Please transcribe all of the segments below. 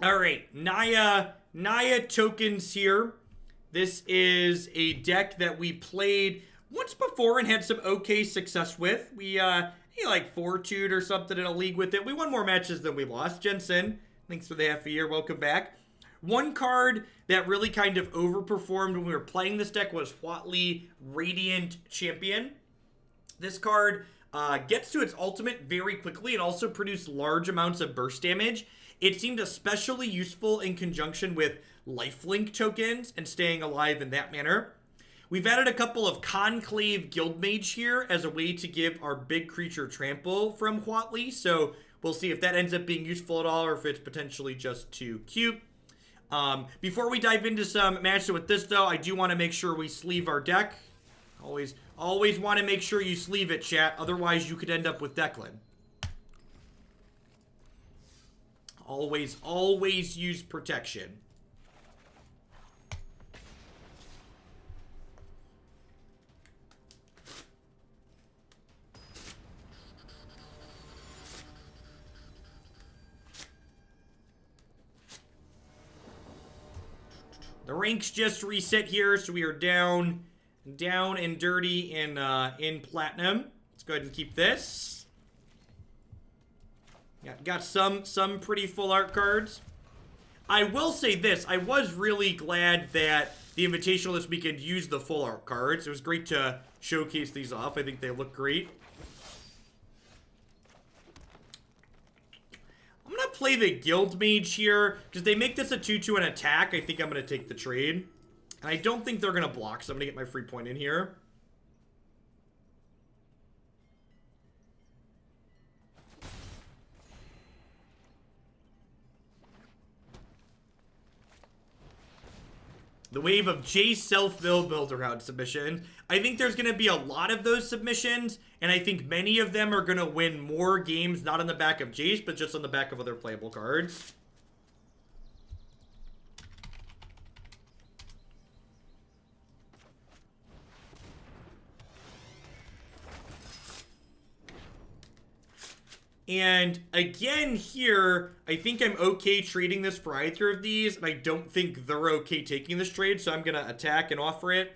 All right, Naya tokens here. This is a deck that we played once before and had some okay success with. We like 4-2'd or something in a league with it. We won more matches than we lost. Jensen, thanks for the half a year. Welcome back. One card that really kind of overperformed when we were playing this deck was Huatli Radiant Champion. This card gets to its ultimate very quickly and also produced large amounts of burst damage. It seemed especially useful in conjunction with lifelink tokens and staying alive in that manner. We've added a couple of Conclave Guildmage here as a way to give our big creature trample from Huatli, so we'll see if that ends up being useful at all or if it's potentially just too cute. Before we dive into some matches with this, though, I do want to make sure we sleeve our deck. Always want to make sure you sleeve it, chat. Otherwise, you could end up with Declan. Always use protection. The ranks just reset here, so we are down and dirty in platinum. Let's go ahead and keep this. Got some pretty full art cards. I will say this, I was really glad that the Invitational this weekend used the full art cards. It was great to showcase these off. I think they look great. I'm going to play the Guildmage here, because they make this a 2-2 and attack. I think I'm going to take the trade. And I don't think they're going to block, so I'm going to get my free point in here. The wave of Jace self-build build-around submission. I think there's going to be a lot of those submissions, and I think many of them are going to win more games, not on the back of Jace, but just on the back of other playable cards. And again here, I think I'm okay trading this for either of these, and I don't think they're okay taking this trade, so I'm gonna attack and offer it.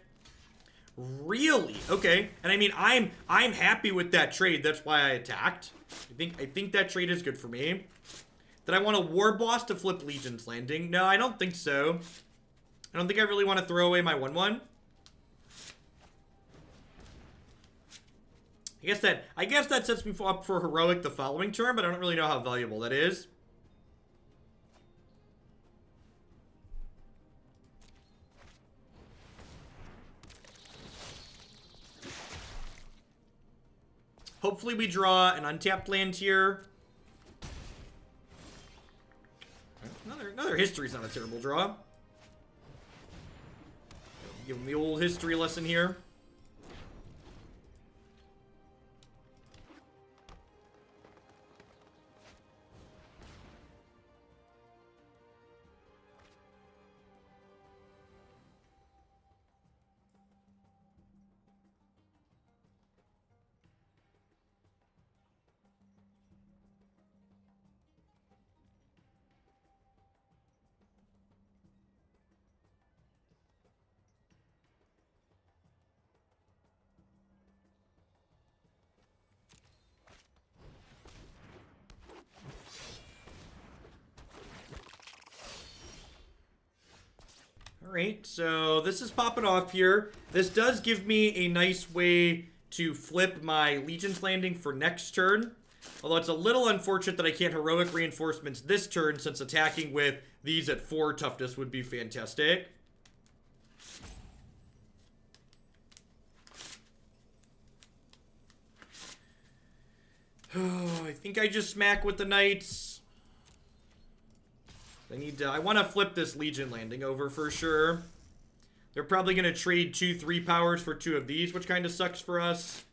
Really? Okay. And I mean, I'm happy with that trade. That's why I attacked. I think that trade is good for me. Did I want a Warboss to flip Legion's Landing? No, I don't think so. I don't think I really want to throw away my 1/1. I guess that sets me up for Heroic the following turn, but I don't really know how valuable that is. Hopefully we draw an untapped land here. Another History's not a terrible draw. Give him the old history lesson here. Alright, so this is popping off here. This does give me a nice way to flip my Legion's Landing for next turn. Although it's a little unfortunate that I can't Heroic Reinforcements this turn, since attacking with these at 4 toughness would be fantastic. Oh, I think I just smack with the Knights. I want to flip this Legion Landing over for sure. They're probably going to trade 2 3 powers for 2 of these, which kind of sucks for us.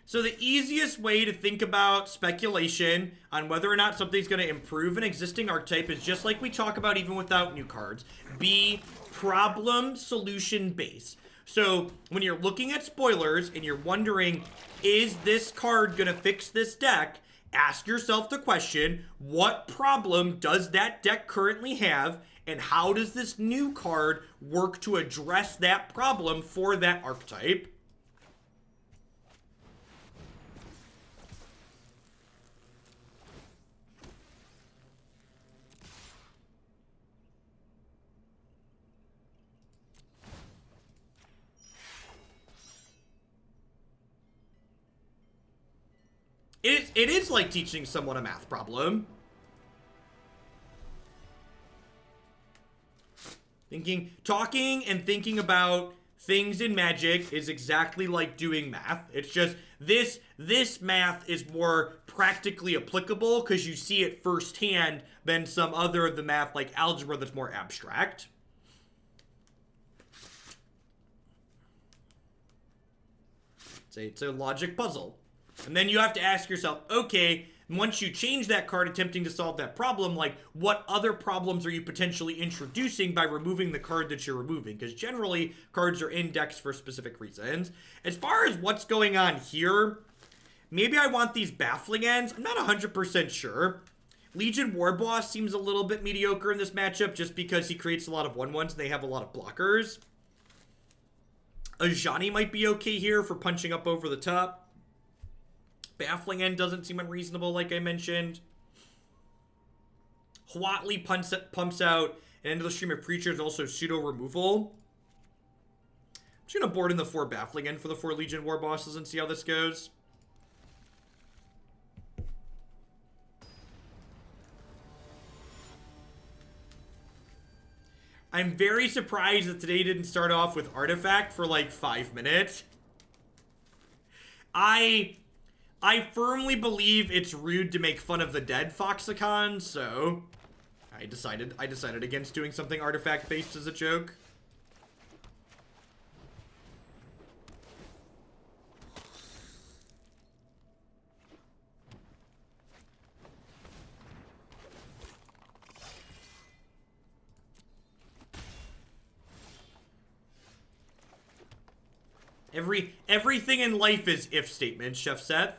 So the easiest way to think about speculation on whether or not something's going to improve an existing archetype is just like we talk about even without new cards. Be problem solution based. So when you're looking at spoilers and you're wondering, is this card going to fix this deck? Ask yourself the question, what problem does that deck currently have? And how does this new card work to address that problem for that archetype? It is like teaching someone a math problem. Talking and thinking about things in Magic is exactly like doing math. It's just this math is more practically applicable because you see it firsthand than some other of the math like algebra that's more abstract. It's a logic puzzle. And then you have to ask yourself, okay, once you change that card attempting to solve that problem, like, what other problems are you potentially introducing by removing the card that you're removing? Because generally, cards are indexed for specific reasons. As far as what's going on here, maybe I want these Baffling Ends. I'm not 100% sure. Legion Warboss seems a little bit mediocre in this matchup just because he creates a lot of 1/1s and they have a lot of blockers. Ajani might be okay here for punching up over the top. Baffling End doesn't seem unreasonable, like I mentioned. Huatli pumps out an endless stream of creatures, also pseudo removal. I'm just gonna board in the 4 Baffling End for the 4 Legion Warbosses and see how this goes. I'm very surprised that today didn't start off with Artifact for like 5 minutes. I firmly believe it's rude to make fun of the dead Foxicon, so I decided against doing something artifact-based as a joke. Everything in life is if statements, Chef Seth.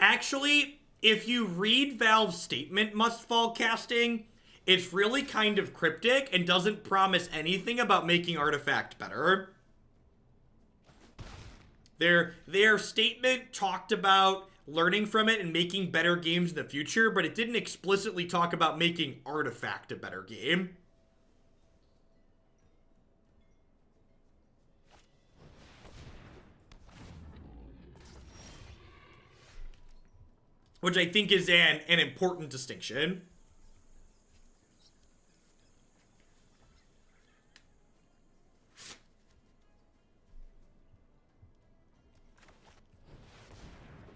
Actually, if you read Valve's statement must fall casting, it's really kind of cryptic and doesn't promise anything about making Artifact better. Their statement talked about learning from it and making better games in the future, but it didn't explicitly talk about making Artifact a better game. Which I think is an important distinction.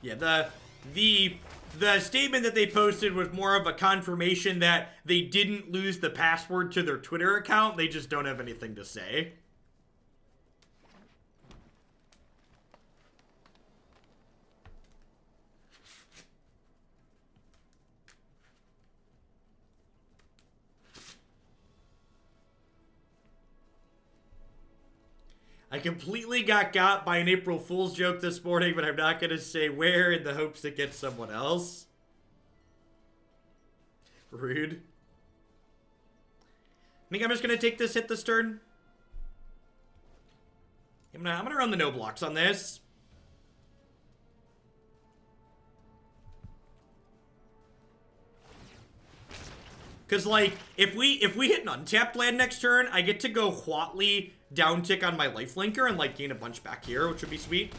Yeah, the statement that they posted was more of a confirmation that they didn't lose the password to their Twitter account. They just don't have anything to say. I completely got by an April Fool's joke this morning, but I'm not going to say where in the hopes it gets someone else. Rude. I think I'm just going to take this hit this turn. I'm gonna run the no blocks on this. Because, like, if we hit an untapped land next turn, I get to go Huatli down tick on my lifelinker and, like, gain a bunch back here, which would be sweet.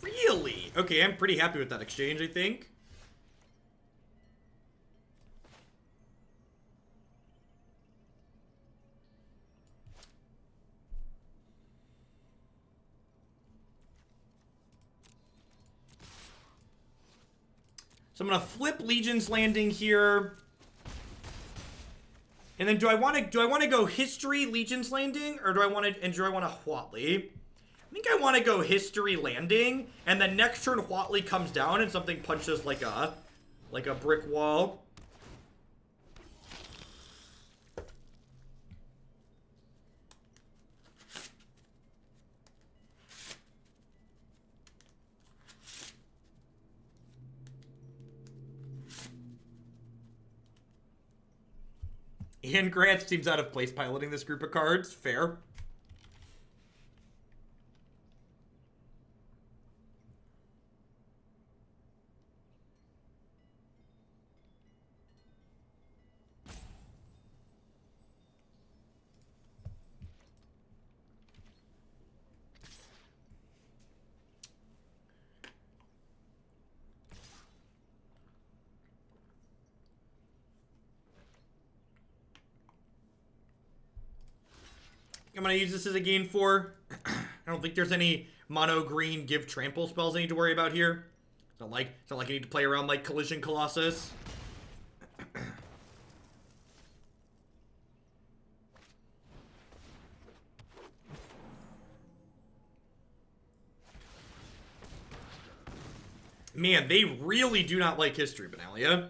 Really? Okay, I'm pretty happy with that exchange, I think. So I'm gonna flip Legion's Landing here. And then do I want to go History Legion's Landing, or do I want to Huatli? I think I want to go History Landing, and then next turn Huatli comes down and something punches like a brick wall. Ian Grant seems out of place piloting this group of cards. Fair. I'm going to use this as a gain 4. I don't think there's any mono green give trample spells I need to worry about here. It's not like I need to play around like Collision Colossus. Man, they really do not like History of Benalia.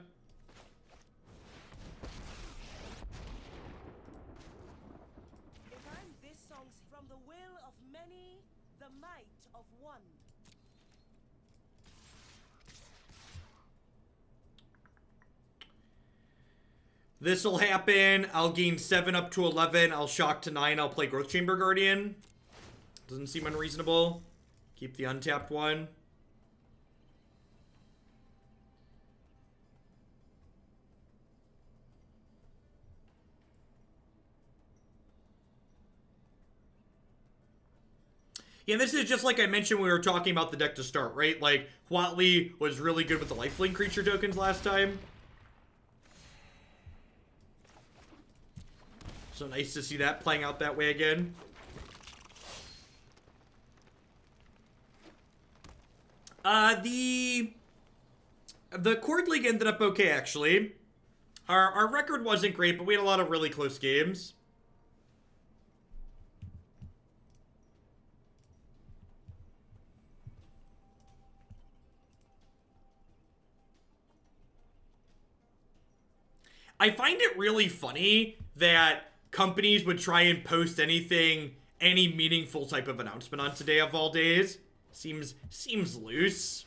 This'll happen. I'll gain 7 up to 11. I'll shock to 9. I'll play Growth Chamber Guardian. Doesn't seem unreasonable. Keep the untapped one. Yeah, this is just like I mentioned when we were talking about the deck to start, right? Like, Huatli was really good with the lifelink creature tokens last time. So nice to see that playing out that way again. The Chord League ended up okay, actually. Our record wasn't great, but we had a lot of really close games. I find it really funny that companies would try and post any meaningful type of announcement on Today of all days. Seems loose.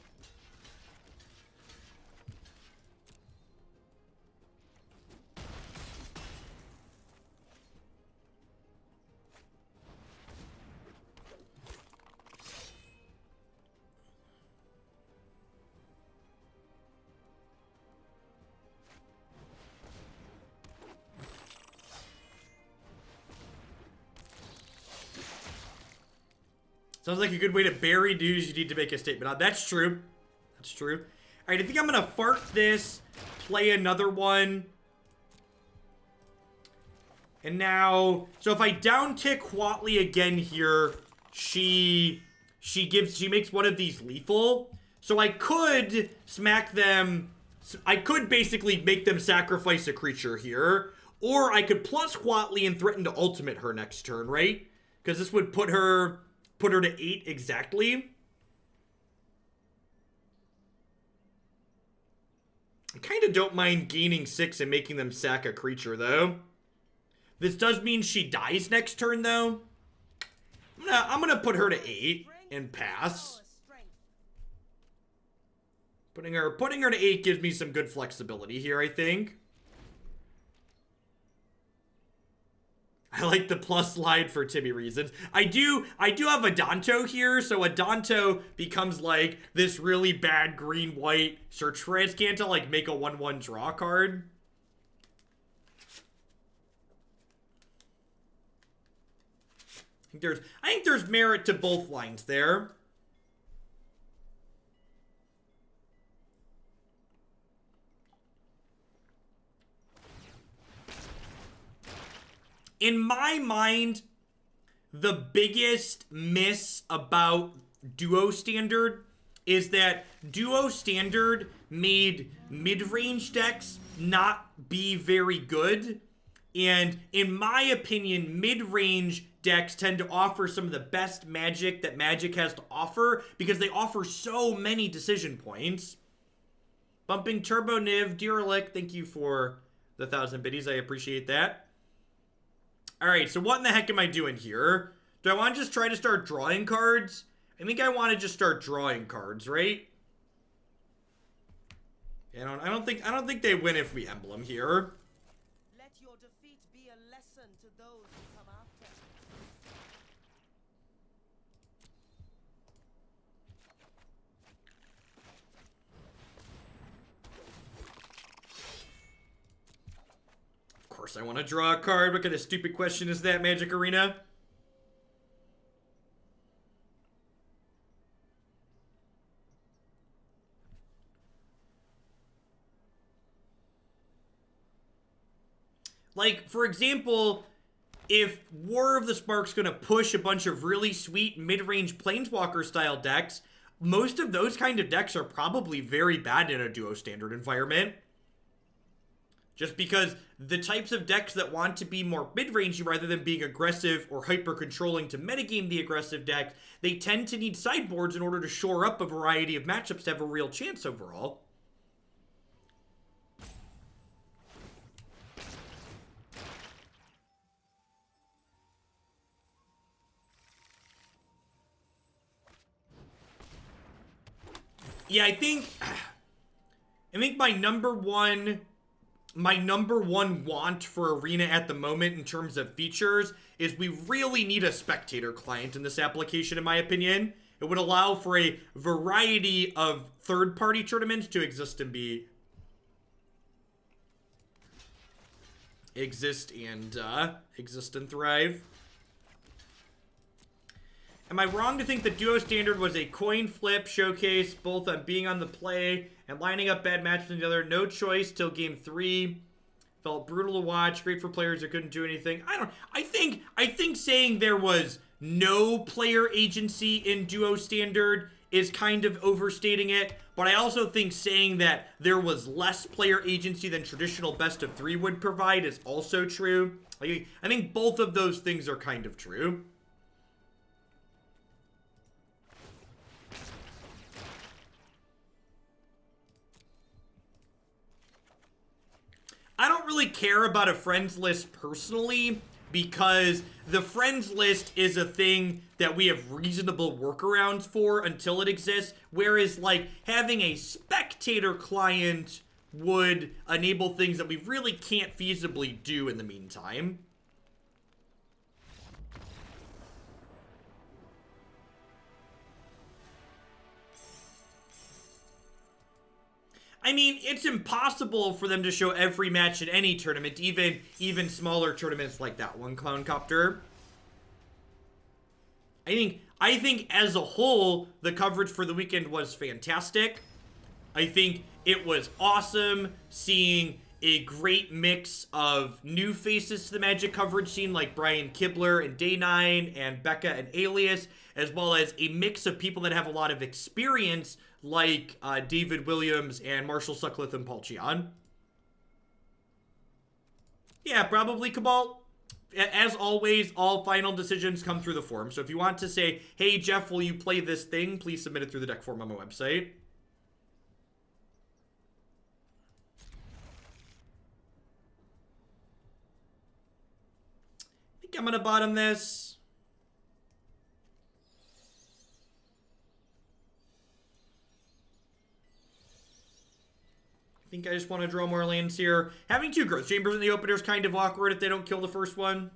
Sounds like a good way to bury news you need to make a statement on. That's true. That's true. All right, I think I'm going to fart this, play another one. And now, so if I down tick Huatli again here, she makes one of these lethal. So I could smack them, I could basically make them sacrifice a creature here. Or I could plus Huatli and threaten to ultimate her next turn, right? Because this would put her to 8 exactly. I kind of don't mind gaining 6 and making them sack a creature, though. This does mean she dies next turn, though. I'm gonna put her to 8 and pass. Putting her to 8 gives me some good flexibility here, I think. I like the plus slide for Timmy reasons. I do have a Danto here, so a Danto becomes like this really bad green-white search for Azcan to like make a 1/1 draw card. I think there's merit to both lines there. In my mind, the biggest miss about Duo Standard is that Duo Standard made mid-range decks not be very good. And in my opinion, mid-range decks tend to offer some of the best Magic that Magic has to offer because they offer so many decision points. Bumping Turbo Niv, Deerlick, thank you for the 1,000 biddies. I appreciate that. All right, so what in the heck am I doing here? Do I want to just try to start drawing cards? I think I want to just start drawing cards, right? I don't think they win if we emblem here. Let your defeat be a lesson to those who come after. Of course I want to draw a card. What kind of stupid question is that, Magic Arena? Like, for example, if War of the Spark's gonna push a bunch of really sweet mid-range Planeswalker-style decks, most of those kind of decks are probably very bad in a duo standard environment. Just because the types of decks that want to be more mid-rangey rather than being aggressive or hyper-controlling to metagame the aggressive deck, they tend to need sideboards in order to shore up a variety of matchups to have a real chance overall. Yeah, I think my number one want for Arena at the moment in terms of features is we really need a spectator client in this application, in my opinion. It would allow for a variety of third-party tournaments to exist and thrive. Am I wrong to think that Duo Standard was a coin flip showcase, both on being on the play and lining up bad matches together? No choice till game 3. Felt brutal to watch. Great for players that couldn't do anything. I think saying there was no player agency in Duo Standard is kind of overstating it. But I also think saying that there was less player agency than traditional best of 3 would provide is also true. I think both of those things are kind of true. I don't really care about a friends list personally because the friends list is a thing that we have reasonable workarounds for until it exists, whereas like having a spectator client would enable things that we really can't feasibly do in the meantime. I mean, it's impossible for them to show every match at any tournament, even smaller tournaments like that one, Clowncopter. I think as a whole, the coverage for the weekend was fantastic. I think it was awesome seeing a great mix of new faces to the Magic coverage scene like Brian Kibler and Day9 and Becca and Alias, as well as a mix of people that have a lot of experience like David Williams and Marshall Sutcliffe and Paul Cheon. Yeah, probably Cabal. As always, all final decisions come through the forum. So if you want to say, hey, Jeff, will you play this thing? Please submit it through the deck form on my website. I think I'm going to bottom this. I think I just want to draw more lands here. Having 2 growth chambers in the opener is kind of awkward if they don't kill the first one.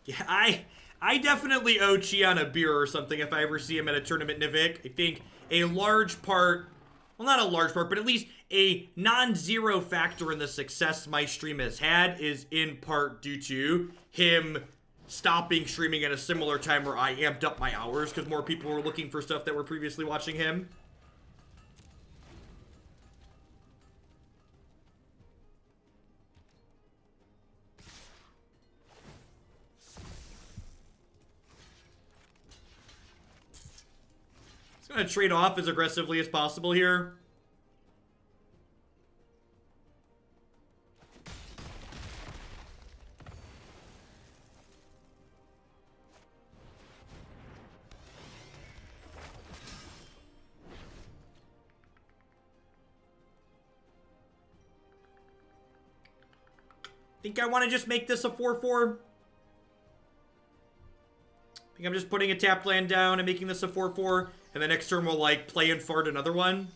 Yeah, I definitely owe Cheon a beer or something if I ever see him at a tournament, Nivik. I think a large part well, not a large part, but at least a non-zero factor in the success my stream has had is in part due to him stopping streaming at a similar time where I amped up my hours because more people were looking for stuff that were previously watching him. Just gonna trade off as aggressively as possible here. Think I want to just make this a 4/4. Think I'm just putting a tap land down and making this a 4/4, and then next turn we'll like play and fart another one.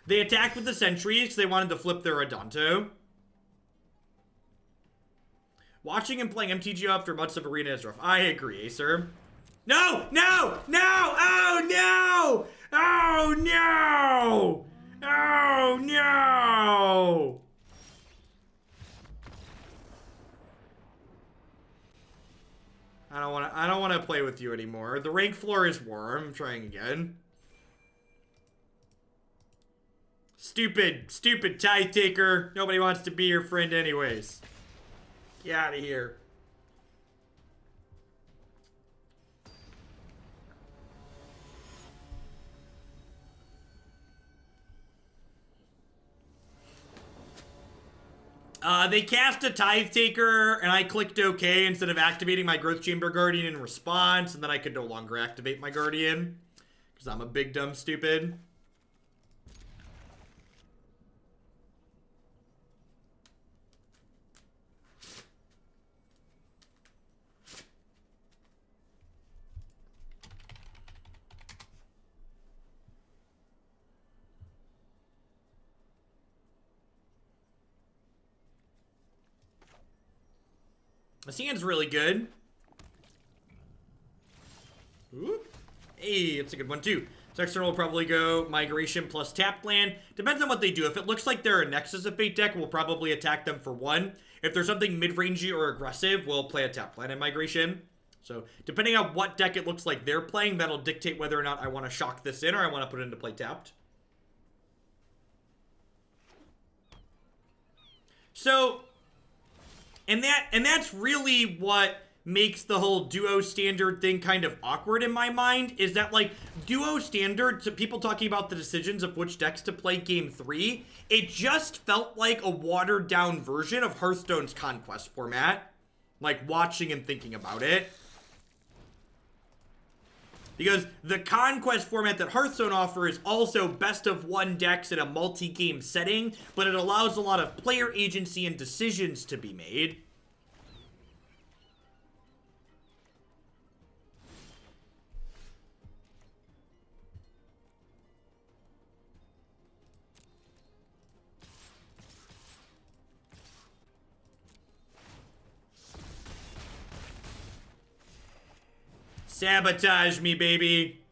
They attacked with the sentries because they wanted to flip their Adonto. Watching and playing MTGO after months of arena is rough. I agree, Acer. No! No! No! Oh no! Oh no! Oh no! I don't wanna play with you anymore. The rank floor is warm. I'm trying again. Stupid Tithe Taker. Nobody wants to be your friend anyways. Get out of here. They cast a Tithe Taker, and I clicked OK instead of activating my Growth Chamber Guardian in response, and then I could no longer activate my Guardian. Because I'm a big dumb stupid. This hand's really good. Ooh. Hey, it's a good one too. So external will probably go Migration plus tap land. Depends on what they do. If it looks like they're a Nexus of Fate deck, we'll probably attack them for 1. If there's something mid-rangey or aggressive, we'll play a tap land and Migration. So depending on what deck it looks like they're playing, that'll dictate whether or not I want to shock this in or I want to put it into play tapped. So... And that's really what makes the whole duo standard thing kind of awkward in my mind, is that like duo standard, to people talking about the decisions of which decks to play game 3, it just felt like a watered down version of Hearthstone's Conquest format, like watching and thinking about it. Because the Conquest format that Hearthstone offers is also best of 1 decks in a multi-game setting, but it allows a lot of player agency and decisions to be made. Sabotage me, baby.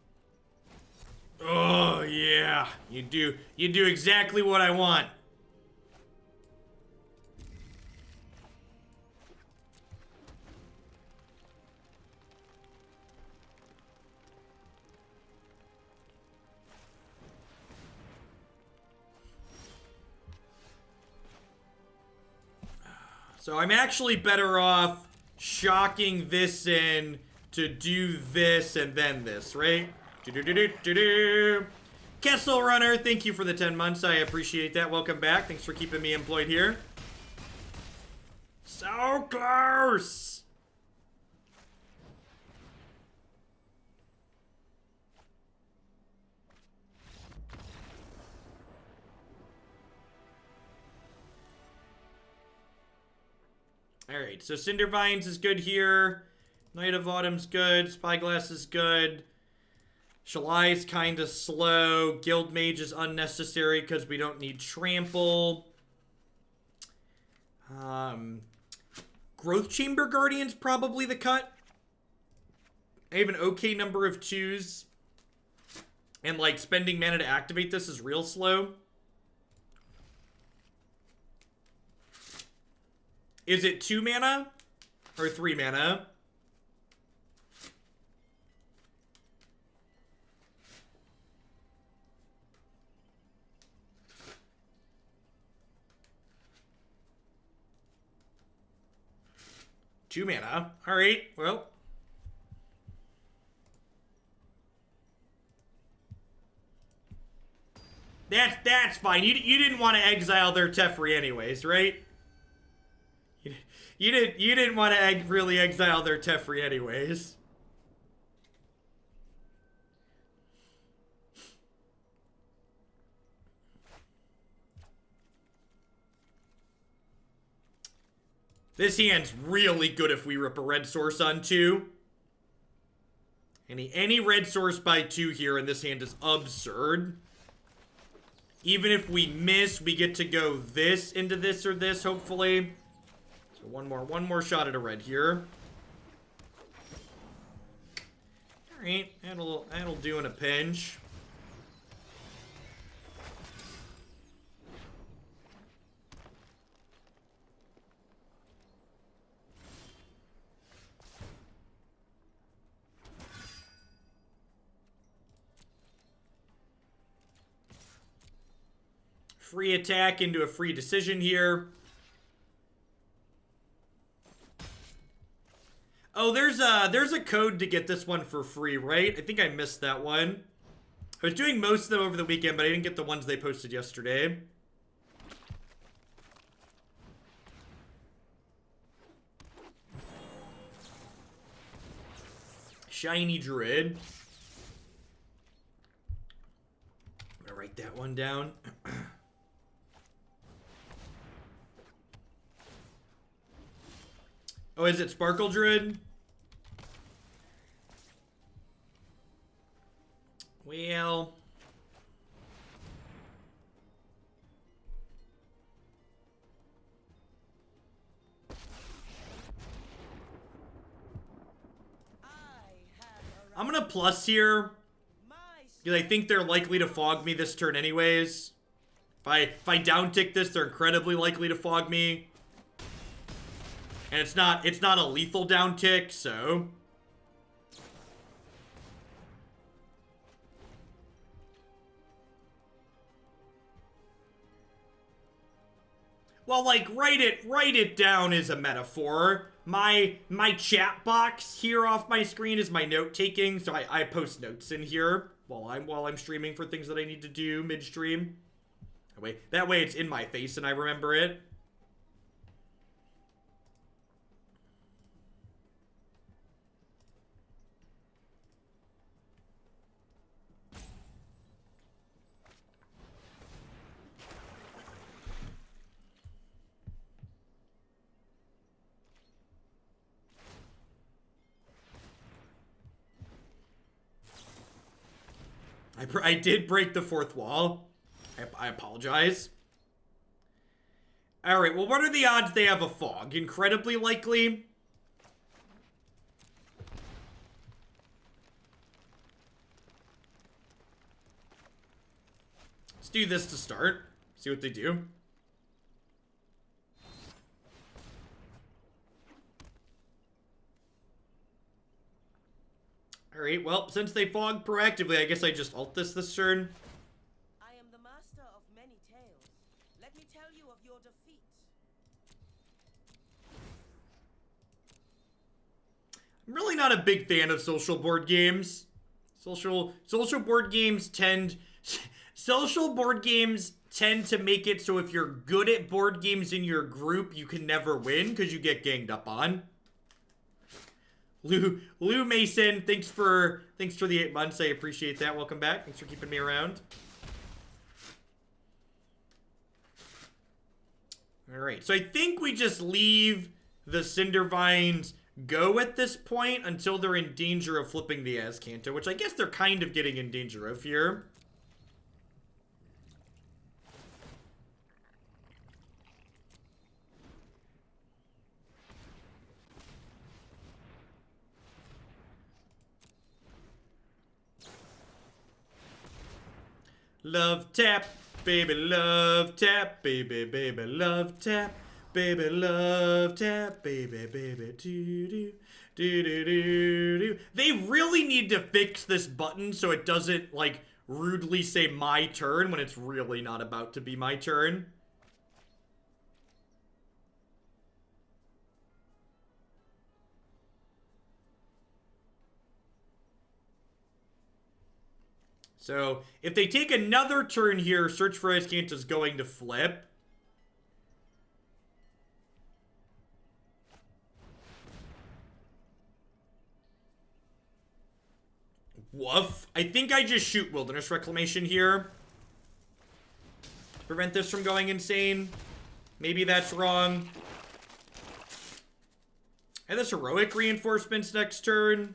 Oh, yeah. You do exactly what I want. So I'm actually better off shocking this in to do this and then this, right? Kessel Runner, thank you for the 10 months. I appreciate that. Welcome back. Thanks for keeping me employed here. So close. All right, so Cindervines is good here. Knight of Autumn's good. Spyglass is good. Shalai's kind of slow. Guildmage is unnecessary because we don't need Trample. Growth Chamber Guardian's probably the cut. I have an okay number of 2s. And, like, spending mana to activate this is real slow. Is it 2 mana? Or 3 mana? Two mana. Alright, well. That's fine. You didn't want to exile their Teferi anyways, right? You didn't want to really exile their Teferi anyways. This hand's really good if we rip a red source on 2. Any red source by 2 here in this hand is absurd. Even if we miss, we get to go this into this or this, hopefully. So one more shot at a red here. Alright, that'll do in a pinch. Free attack into a free decision here. Oh, there's a code to get this one for free, right? I think I missed that one. I was doing most of them over the weekend, but I didn't get the ones they posted yesterday. Shiny Druid. I'm gonna write that one down. Oh, is it Sparkle Druid? Well... I'm gonna plus here, because I think they're likely to fog me this turn anyways. If I down tick this, they're incredibly likely to fog me. And it's not a lethal down tick, so. Well, like, write it down is a metaphor. My chat box here off my screen is my note taking, so I post notes in here while I'm streaming for things that I need to do midstream. That way it's in my face and I remember it. I did break the fourth wall. I apologize. Alright, well, what are the odds they have a fog? Incredibly likely. Let's do this to start. See what they do. Alright, well, since they fog proactively, I guess I just ult this turn. I am the master of many tales. Let me tell you of your defeat. I'm really not a big fan of social board games. Social board games tend to make it so if you're good at board games in your group, you can never win because you get ganged up on. Lou Mason, thanks for the 8 months. I appreciate that. Welcome back. Thanks for keeping me around. All right, so I think we just leave the Cindervines go at this point until they're in danger of flipping the Azcanta, which I guess they're kind of getting in danger of here. Love tap, baby, love tap, baby, baby, love tap, baby, love tap, baby, baby, doo doo. Do, do, do, do. They really need to fix this button so it doesn't, like, rudely say my turn when it's really not about to be my turn. So, if they take another turn here, Search for Iskant is going to flip. Woof. I think I just shoot Wilderness Reclamation here. Prevent this from going insane. Maybe that's wrong. And this Heroic Reinforcements next turn.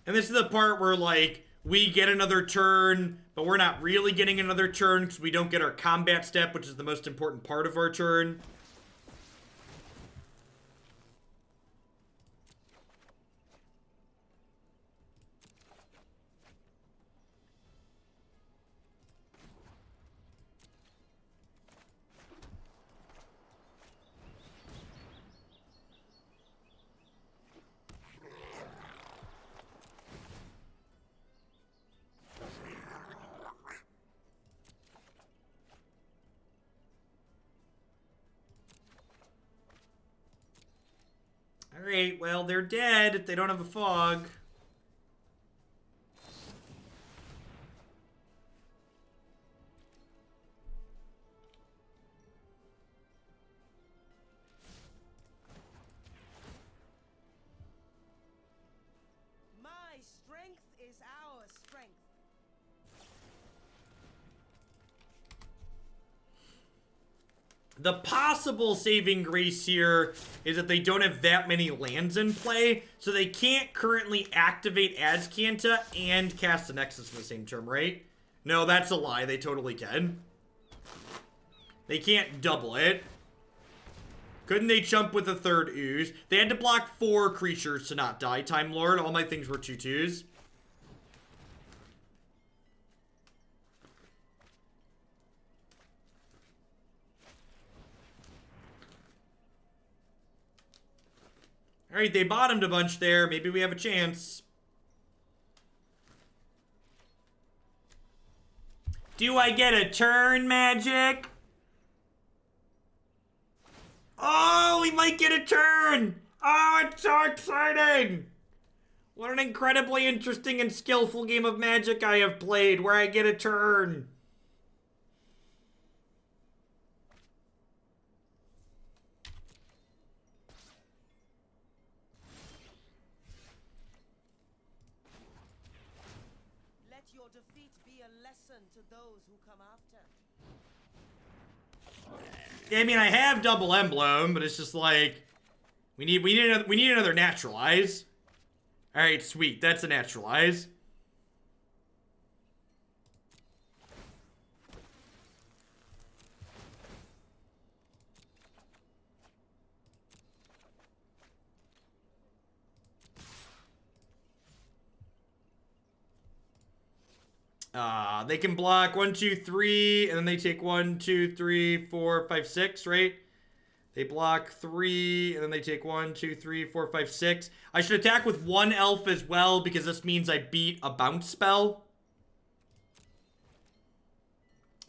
And this is the part where, like, we get another turn, but we're not really getting another turn because we don't get our combat step, which is the most important part of our turn. Alright, well, they're dead if they don't have a fog. My strength is our strength. The possible saving grace here is that they don't have that many lands in play, so they can't currently activate Azcanta and cast a Nexus in the same turn, right? No, that's a lie. They totally can. They can't double it. Couldn't they jump with a third ooze? They had to block 4 creatures to not die. Time Lord, all my things were 2/2s. Alright, they bottomed a bunch there. Maybe we have a chance. Do I get a turn, Magic? Oh, we might get a turn! Oh, it's so exciting! What an incredibly interesting and skillful game of Magic I have played where I get a turn. Let your defeat be a lesson to those who come after. Yeah, I mean, I have double emblem, but it's just like we need another naturalize. All right, sweet. That's a naturalize. They can block 1, 2, 3, and then they take 1, 2, 3, 4, 5, 6, right? They block 3, and then they take 1, 2, 3, 4, 5, 6. I should attack with 1 elf as well, because this means I beat a bounce spell.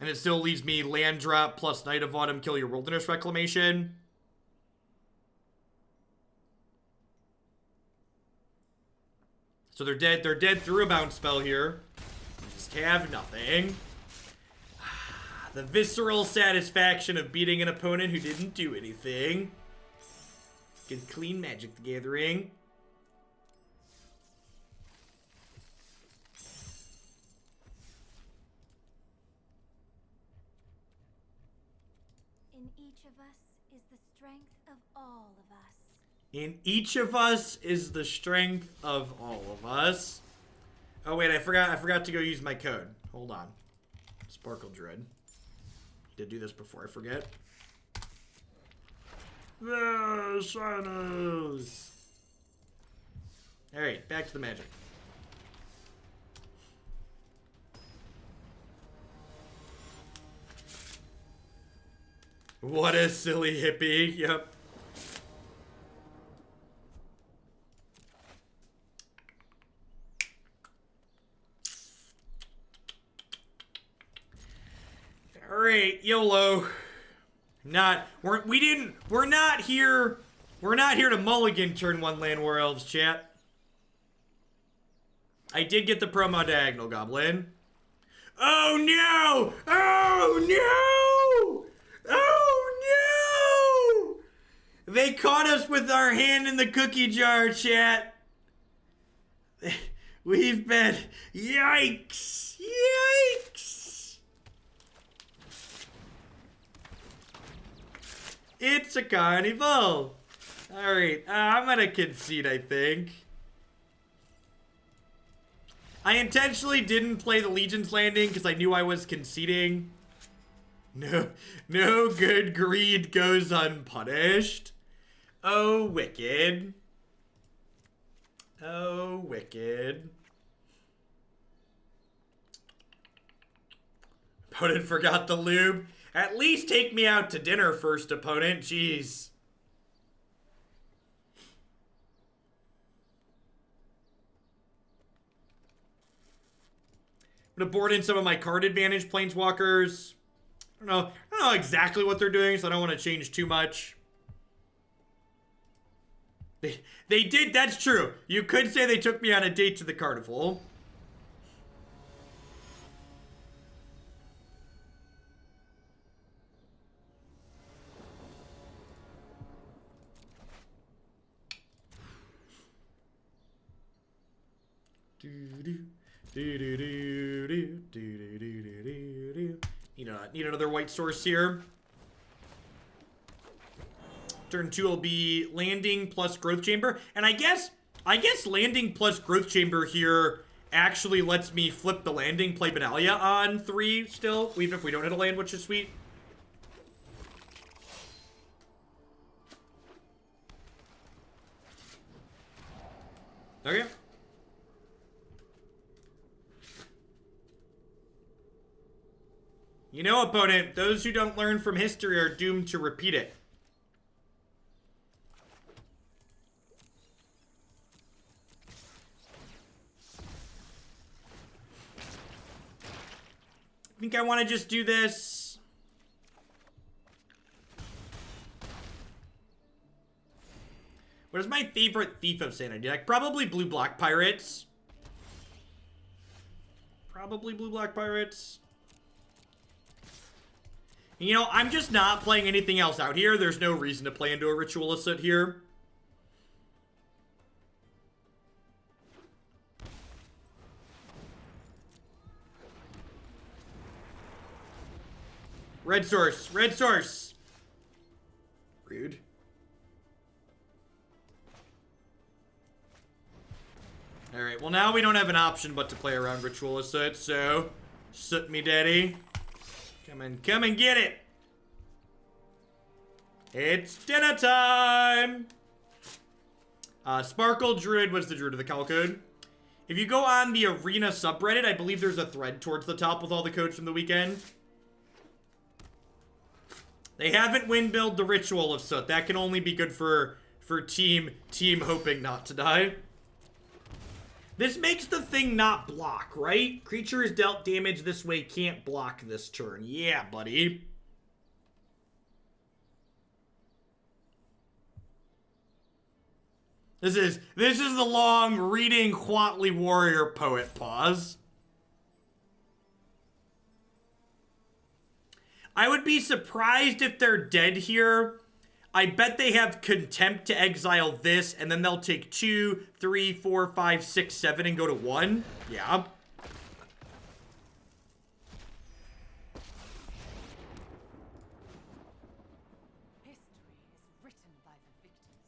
And it still leaves me land drop plus Night of Autumn, kill your Wilderness Reclamation. So they're dead. They're dead through a bounce spell here. Just have nothing. The visceral satisfaction of beating an opponent who didn't do anything. Get clean Magic the Gathering. In each of us is the strength of all of us. In each of us is the strength of all of us. Oh wait, I forgot to go use my code. Hold on. Sparkle Dread. did do this before, I forget. The shadows. Alright, back to the magic. What a silly hippie. Yep. Alright, YOLO. We're not here to mulligan turn 1 Llanowar Elves, chat. I did get the promo diagonal goblin. Oh no! Oh no! Oh no! They caught us with our hand in the cookie jar, chat. We've been... Yikes! Yikes! It's a carnival. Alright, I'm gonna concede, I think. I intentionally didn't play the Legion's Landing because I knew I was conceding. No good greed goes unpunished. Oh, wicked. Oh, wicked. Opponent forgot the lube. At least take me out to dinner first, opponent. Jeez. I'm gonna board in some of my card advantage planeswalkers. I don't know exactly what they're doing, so I don't want to change too much. They did, that's true. You could say they took me on a date to the carnival. Need another white source here. Turn 2 will be landing plus growth chamber. And I guess landing plus growth chamber here actually lets me flip the landing, play Benalia on 3 still, even if we don't hit a land, which is sweet. Okay. You know, opponent, those who don't learn from history are doomed to repeat it. I think I want to just do this. What is my favorite Thief of Sanity deck? Probably blue-black pirates. Probably blue-black pirates. You know, I'm just not playing anything else out here. There's no reason to play into a Ritualist here. Red source. Red source. Rude. Alright, well now we don't have an option but to play around Ritualist, so... Soot me, daddy. Come and get it. It's dinner time. Sparkle Druid was the Druid of the Call Code. If you go on the Arena subreddit, I believe there's a thread towards the top with all the codes from the weekend. They haven't win-billed the Ritual of Soot. That can only be good for team hoping not to die. This makes the thing not block, right? Creature is dealt damage this way, can't block this turn. Yeah, buddy. This is the long reading Huatli Warrior Poet pause. I would be surprised if they're dead here. I bet they have Contempt to exile this, and then they'll take 2, 3, 4, 5, 6, 7, and go to 1. Yeah. History is written by the victors.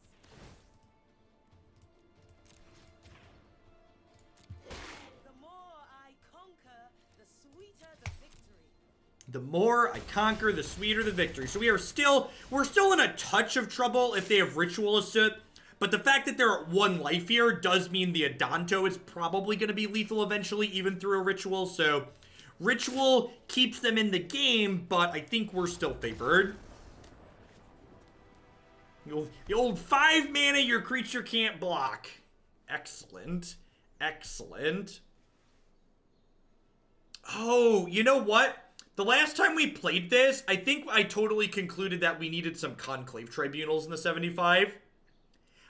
The more I conquer, the sweeter the victory. The more I conquer, the sweeter the victory. So we're still in a touch of trouble if they have Ritualist. But the fact that they're at 1 life here does mean the Adanto is probably going to be lethal eventually, even through a Ritual. So Ritual keeps them in the game, but I think we're still favored. The old 5 mana your creature can't block. Excellent. Excellent. Oh, you know what? The last time we played this, I think I totally concluded that we needed some Conclave Tribunals in the 75.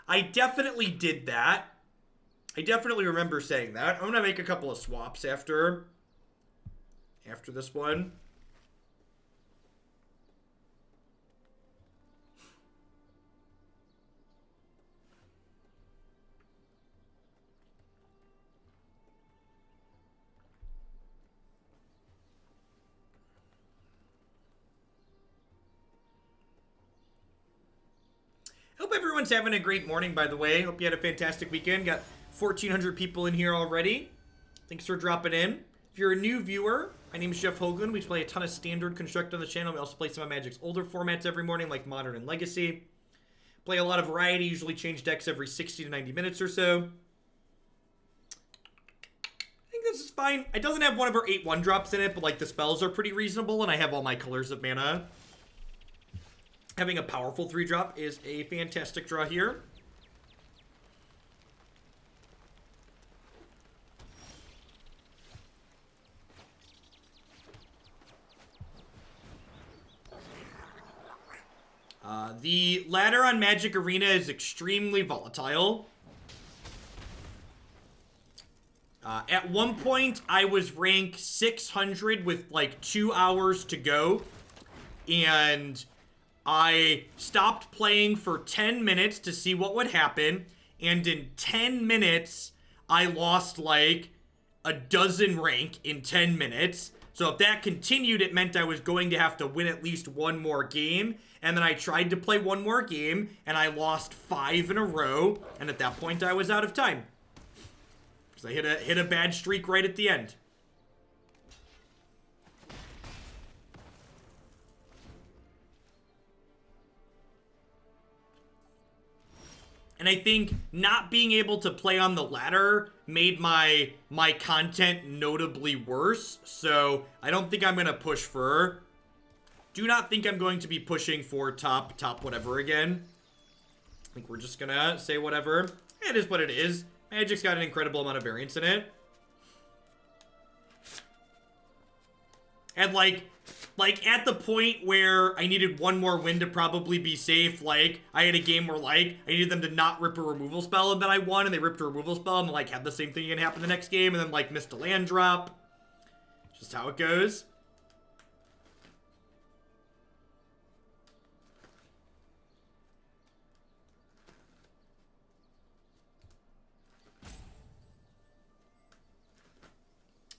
I definitely did that. I definitely remember saying that. I'm going to make a couple of swaps after this one. Hope everyone's having a great morning, by the way. Hope you had a fantastic weekend. Got 1,400 people in here already. Thanks for dropping in. If you're a new viewer, my name is Jeff Hoagland. We play a ton of Standard Construct on the channel. We also play some of Magic's older formats every morning, like Modern and Legacy. Play a lot of variety, usually change decks every 60 to 90 minutes or so. I think this is fine. It doesn't have one of our 8 1-drops in it, but like the spells are pretty reasonable, and I have all my colors of mana. Having a powerful 3-drop is a fantastic draw here. The ladder on Magic Arena is extremely volatile. At one point, I was rank 600 with like 2 hours to go. And I stopped playing for 10 minutes to see what would happen, and in 10 minutes, I lost like a dozen rank in 10 minutes. So if that continued, it meant I was going to have to win at least one more game, and then I tried to play one more game, and I lost 5 in a row, and at that point, I was out of time. Because I hit a bad streak right at the end. And I think not being able to play on the ladder made my content notably worse. So I don't think I'm going to push for... Do not think I'm going to be pushing for top whatever again. I think we're just going to say whatever. It is what it is. Magic's got an incredible amount of variance in it. And like at the point where I needed one more win to probably be safe, like I had a game where like I needed them to not rip a removal spell, and then I won and they ripped a removal spell and like had the same thing again happen the next game, and then like missed a land drop. Just how it goes.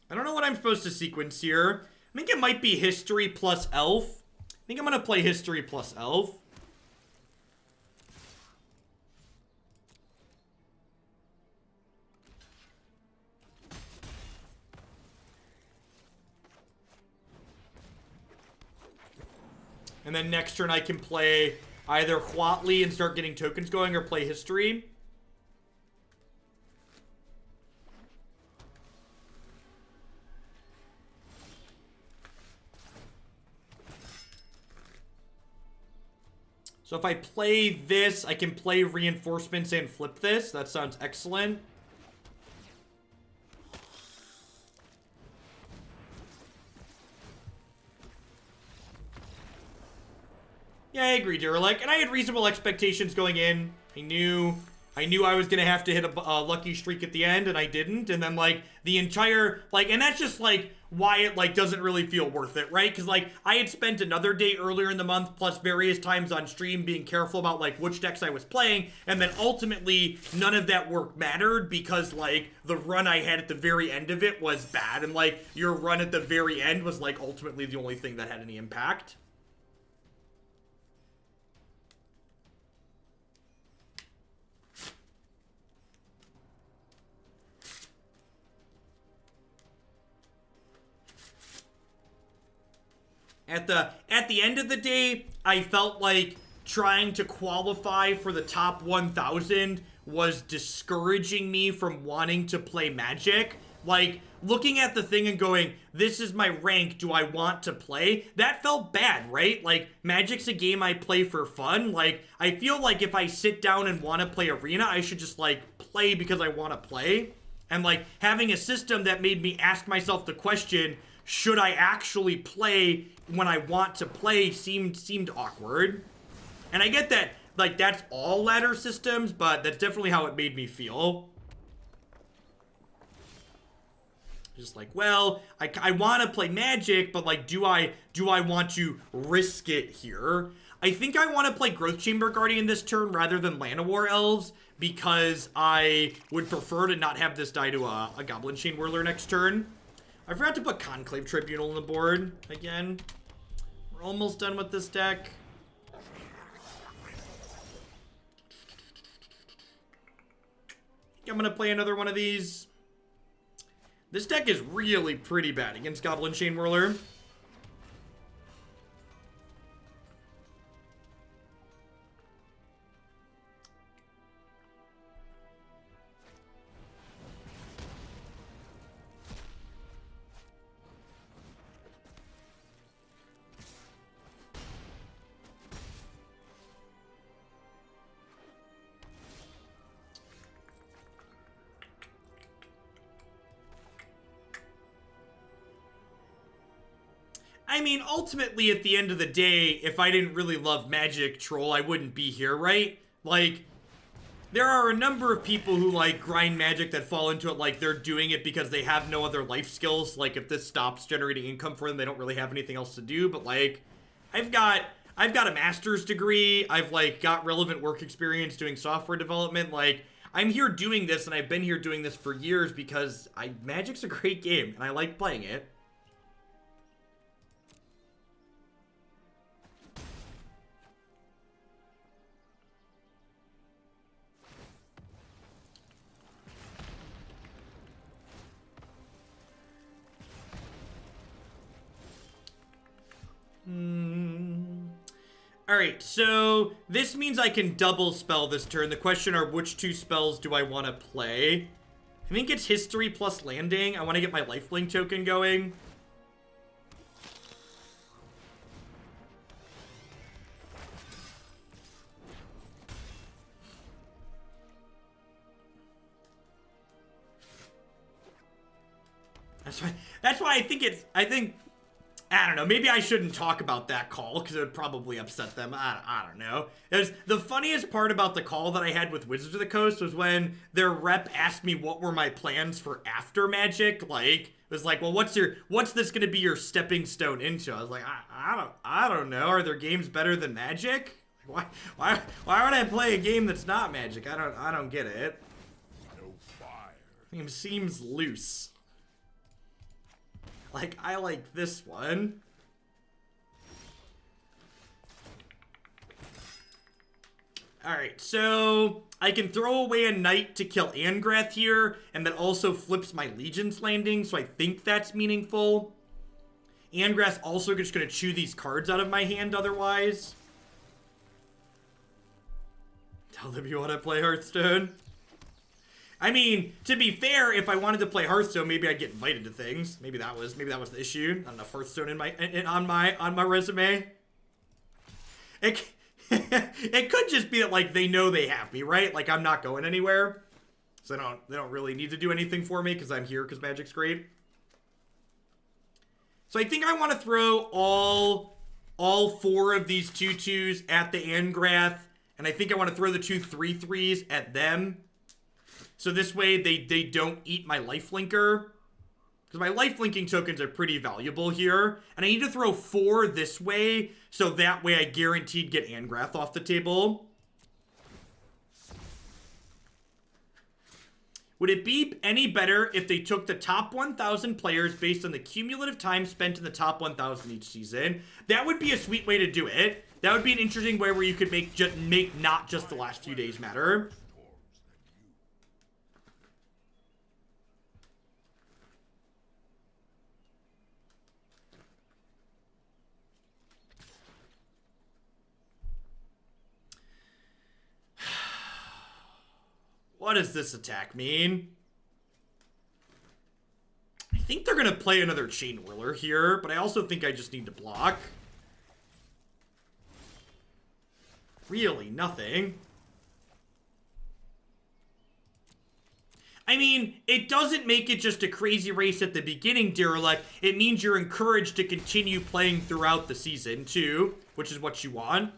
I don't know what I'm supposed to sequence here. I think it might be History plus Elf. I think I'm going to play History plus Elf. And then next turn I can play either Huatli and start getting tokens going, or play History. So if I play this, I can play Reinforcements and flip this. That sounds excellent. Yeah, I agree, Derelict. And I had reasonable expectations going in. I knew I was gonna have to hit a lucky streak at the end, and I didn't. And then like the entire and that's just like why it like doesn't really feel worth it, right? Because like I had spent another day earlier in the month plus various times on stream being careful about like which decks I was playing, and then ultimately none of that work mattered because like the run I had at the very end of it was bad, and like your run at the very end was like ultimately the only thing that had any impact. At the end of the day, I felt like trying to qualify for the top 1,000 was discouraging me from wanting to play Magic. Like, looking at the thing and going, this is my rank, do I want to play? That felt bad, right? Like, Magic's a game I play for fun. Like, I feel like if I sit down and want to play Arena, I should just, like, play because I want to play. And, like, having a system that made me ask myself the question, should I actually play when I want to play, seemed awkward. And I get that, like, that's all ladder systems, but that's definitely how it made me feel. Just like, well, I want to play Magic, but like, do I want to risk it here? I think I want to play Growth Chamber Guardian this turn rather than Llanowar Elves, because I would prefer to not have this die to a Goblin Chain Whirler next turn. I forgot to put Conclave Tribunal on the board again. We're almost done with this deck. I'm gonna play another one of these. This deck is really pretty bad against Goblin Chain Whirler. I mean, ultimately, at the end of the day, if I didn't really love Magic, Troll, I wouldn't be here, right? Like, there are a number of people who, like, grind Magic that fall into it like they're doing it because they have no other life skills. Like, if this stops generating income for them, they don't really have anything else to do. But, like, I've got a master's degree. I've, like, got relevant work experience doing software development. Like, I'm here doing this, and I've been here doing this for years because Magic's a great game, and I like playing it. Alright, so this means I can double spell this turn. The question are, which two spells do I want to play? I think it's History plus Landing. I want to get my lifelink token going. That's why I don't know, maybe I shouldn't talk about that call because it would probably upset them. I don't know. The funniest part about the call that I had with Wizards of the Coast was when their rep asked me what were my plans for after Magic. Like, it was like, well, what's this going to be your stepping stone into? I was like, I don't know. Are there games better than Magic? Why would I play a game that's not Magic? I don't get it. No fire. It seems loose. Like, I like this one. Alright, so I can throw away a knight to kill Angrath here, and that also flips my Legion's Landing, so I think that's meaningful. Angrath's also just going to chew these cards out of my hand otherwise. Tell them you want to play Hearthstone. I mean, to be fair, if I wanted to play Hearthstone, maybe I'd get invited to things. Maybe that was the issue. Not enough Hearthstone on my resume. It could just be that, like, they know they have me, right? Like, I'm not going anywhere, so they don't really need to do anything for me because I'm here because Magic's great. So I think I want to throw all four of these 2/2s at the Angrath, and I think I want to throw the 2 3/3s at them. So this way, they don't eat my lifelinker. Because my lifelinking tokens are pretty valuable here. And I need to throw 4 this way, so that way I guaranteed get Angrath off the table. Would it be any better if they took the top 1,000 players based on the cumulative time spent in the top 1,000 each season? That would be a sweet way to do it. That would be an interesting way where you could make not just the last few days matter. What does this attack mean? I think they're gonna play another Chain Whirler here, but I also think I just need to block. Really, nothing. I mean, it doesn't make it just a crazy race at the beginning, Derelict. It means you're encouraged to continue playing throughout the season, too, which is what you want.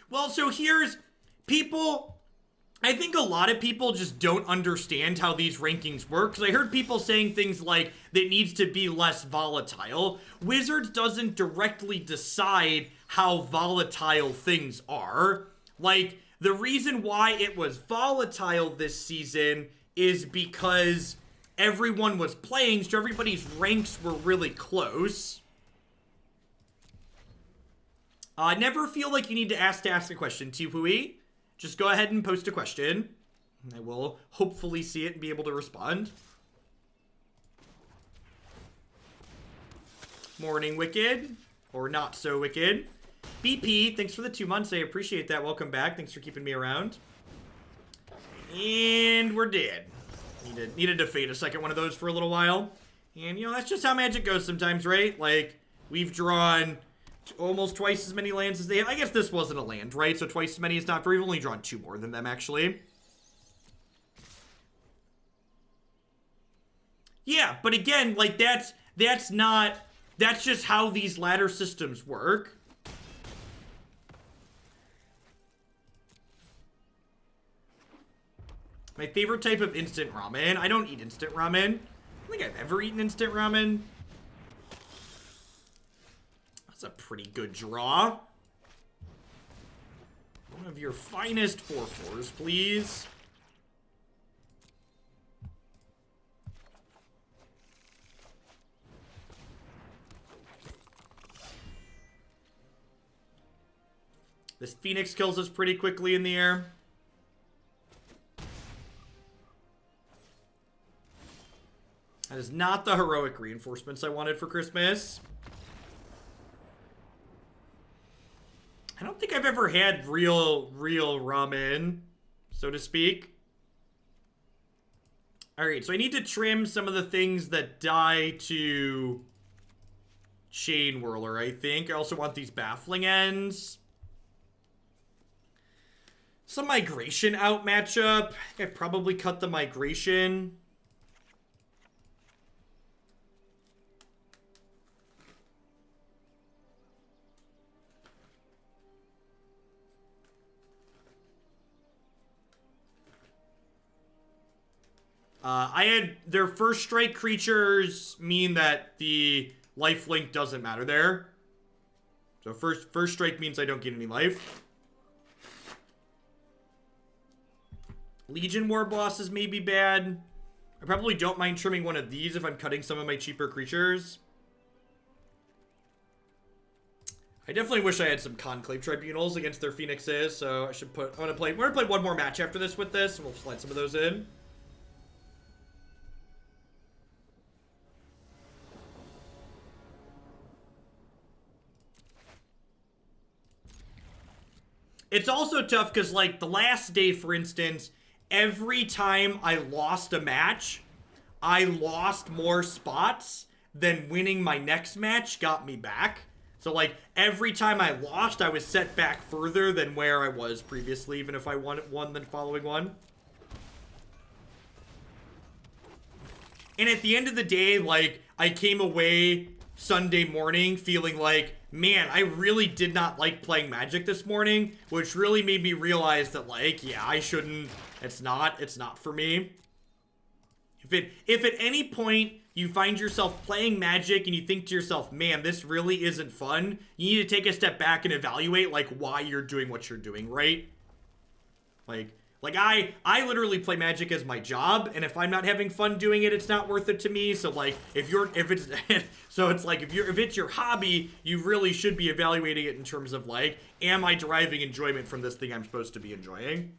Well, so here's people... I think a lot of people just don't understand how these rankings work, because I heard people saying things like, that needs to be less volatile. Wizards doesn't directly decide how volatile things are. Like, the reason why it was volatile this season is because everyone was playing, so everybody's ranks were really close. Never feel like you need to ask a question, Tiwui. Just go ahead and post a question. I will hopefully see it and be able to respond. Morning, Wicked. Or not so Wicked. BP, thanks for the 2 months. I appreciate that. Welcome back. Thanks for keeping me around. And we're dead. Needed to fade a second one of those for a little while. And, you know, that's just how Magic goes sometimes, right? Like, we've drawn... almost twice as many lands as they have. I guess this wasn't a land, right? So twice as many is not fair. We've only drawn 2 more than them, actually. Yeah, but again, like, that's just how these ladder systems work. My favorite type of instant ramen. I don't eat instant ramen. I don't think I've ever eaten instant ramen. That's a pretty good draw. One of your finest 4/4s, please. This Phoenix kills us pretty quickly in the air. That is not the heroic reinforcements I wanted for Christmas. I don't think I've ever had real ramen, so to speak. Alright, so I need to trim some of the things that die to Chain Whirler, I think. I also want these Baffling Ends. Some Migration out matchup. I think I probably cut the Migration. I had their first strike creatures mean that the lifelink doesn't matter there. So first strike means I don't get any life. Legion Warboss is maybe bad. I probably don't mind trimming one of these if I'm cutting some of my cheaper creatures. I definitely wish I had some Conclave Tribunals against their Phoenixes, so I should put... we're gonna play one more match after this with this, and we'll slide some of those in. It's also tough because, like, the last day, for instance, every time I lost a match, I lost more spots than winning my next match got me back. So, like, every time I lost, I was set back further than where I was previously, even if I won the following one. And at the end of the day, like, I came away Sunday morning feeling like, man, I really did not like playing Magic this morning, which really made me realize that, like, yeah, I shouldn't, it's not for me. If at any point you find yourself playing Magic and you think to yourself, man, this really isn't fun, you need to take a step back and evaluate, like, why you're doing what you're doing, right? Like I literally play Magic as my job, and if I'm not having fun doing it, it's not worth it to me. So, like, if it's your hobby, you really should be evaluating it in terms of, like, am I deriving enjoyment from this thing I'm supposed to be enjoying?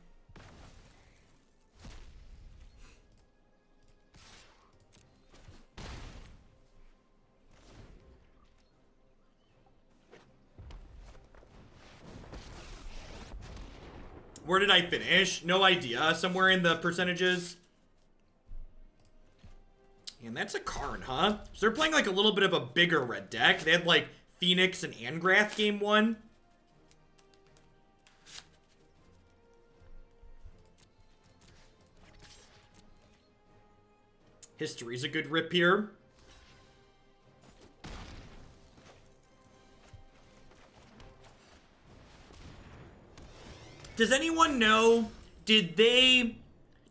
Where did I finish? No idea. Somewhere in the percentages. And that's a Karn, huh? So they're playing like a little bit of a bigger red deck. They had like Phoenix and Angrath game 1. History's a good rip here. Does anyone know, did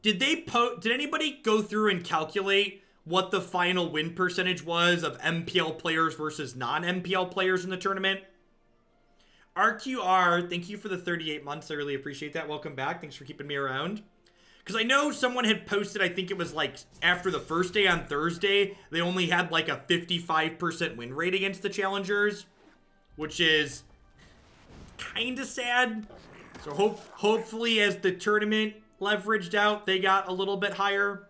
anybody go through and calculate what the final win percentage was of MPL players versus non-MPL players in the tournament? RQR, thank you for the 38 months. I really appreciate that. Welcome back. Thanks for keeping me around. Because I know someone had posted, I think it was like after the first day on Thursday, they only had like a 55% win rate against the challengers, which is kind of sad. So hopefully as the tournament leveraged out, they got a little bit higher.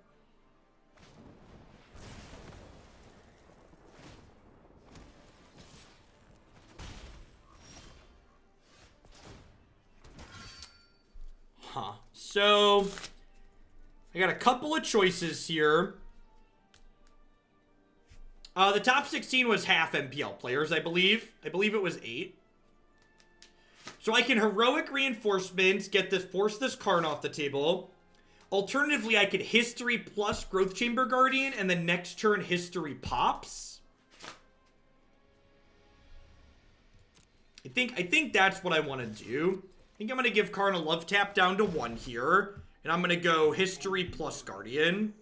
Huh. So I got a couple of choices here. The top 16 was half MPL players, I believe. I believe it was 8. So I can Heroic Reinforcements, force this Karn off the table. Alternatively, I could History plus Growth Chamber Guardian, and then next turn History pops. I think that's what I want to do. I think I'm going to give Karn a love tap down to 1 here. And I'm going to go History plus Guardian.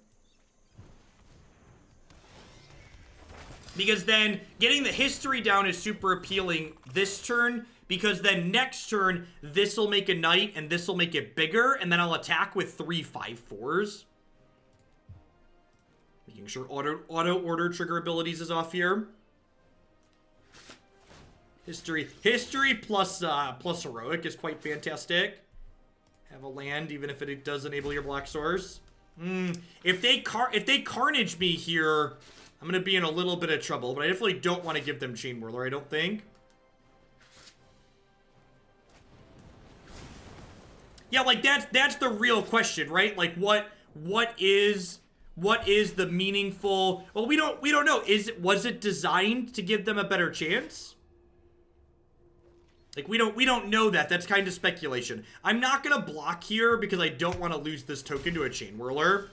Because then getting the History down is super appealing this turn. Because then next turn, this will make a Knight and this will make it bigger. And then I'll attack with 3 5/4s. Making sure auto order trigger abilities is off here. History plus Heroic is quite fantastic. Have a land, even if it does enable your black source. If they Carnage me here, I'm gonna be in a little bit of trouble. But I definitely don't want to give them Chain Whirler, I don't think. Yeah, like that's the real question, right? Like what is the meaningful? Well, we don't know. Was it designed to give them a better chance? Like we don't know that. That's kind of speculation. I'm not gonna block here because I don't want to lose this token to a Chain Whirler.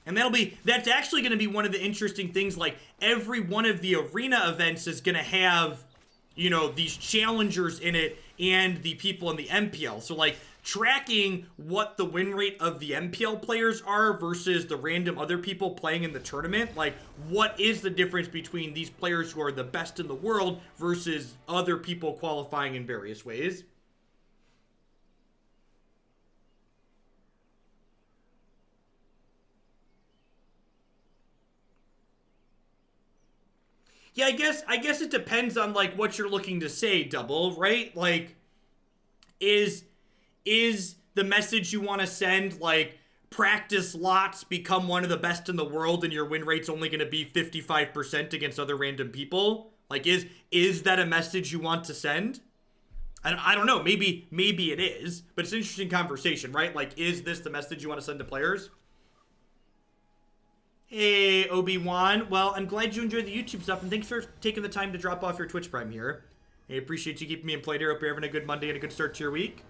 And that's actually gonna be one of the interesting things. Like every one of the arena events is gonna have, you know, these challengers in it and the people in the MPL. So like tracking what the win rate of the MPL players are versus the random other people playing in the tournament. Like what is the difference between these players who are the best in the world versus other people qualifying in various ways? Yeah, I guess it depends on like what you're looking to say, Double, right? Like is the message you want to send like practice lots, become one of the best in the world, and your win rate's only going to be 55% against other random people? Like is that a message you want to send? I don't know, maybe it is, but it's an interesting conversation, right? Like is this the message you want to send to players? Hey, Obi-Wan. Well, I'm glad you enjoyed the YouTube stuff, and thanks for taking the time to drop off your Twitch Prime here. I appreciate you keeping me employed here. Hope you're having a good Monday and a good start to your week.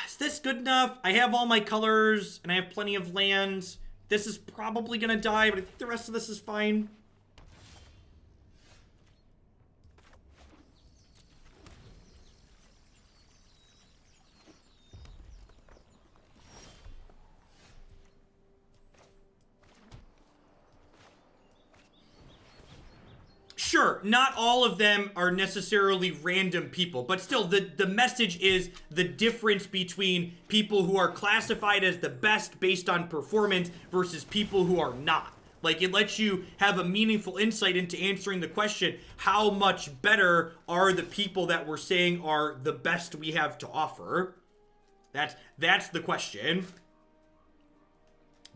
Is this good enough? I have all my colors, and I have plenty of lands. This is probably going to die, but I think the rest of this is fine. Sure, not all of them are necessarily random people, but still, the message is the difference between people who are classified as the best based on performance versus people who are not. Like, it lets you have a meaningful insight into answering the question, how much better are the people that we're saying are the best we have to offer? That's the question.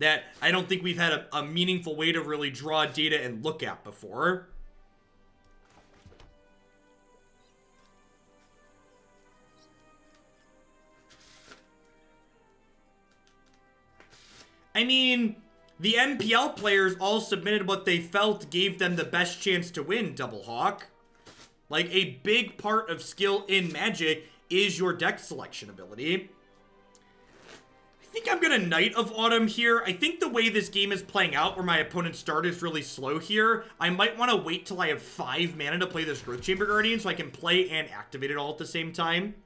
that I don't think we've had a meaningful way to really draw data and look at before. I mean, the MPL players all submitted what they felt gave them the best chance to win, Double Hawk. Like, a big part of skill in Magic is your deck selection ability. I think I'm gonna Knight of Autumn here. I think the way this game is playing out, where my opponent's start is really slow here, I might want to wait till I have 5 mana to play this Growth Chamber Guardian so I can play and activate it all at the same time.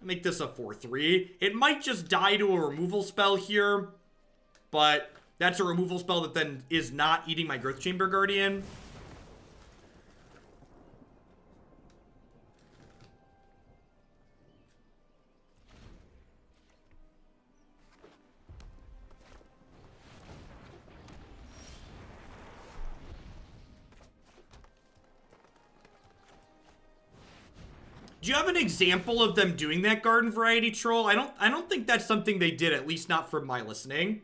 I'll make this a 4/3. It might just die to a removal spell here, but that's a removal spell that then is not eating my Growth Chamber Guardian. Do you have an example of them doing that Garden Variety Troll? I don't think that's something they did, at least not from my listening.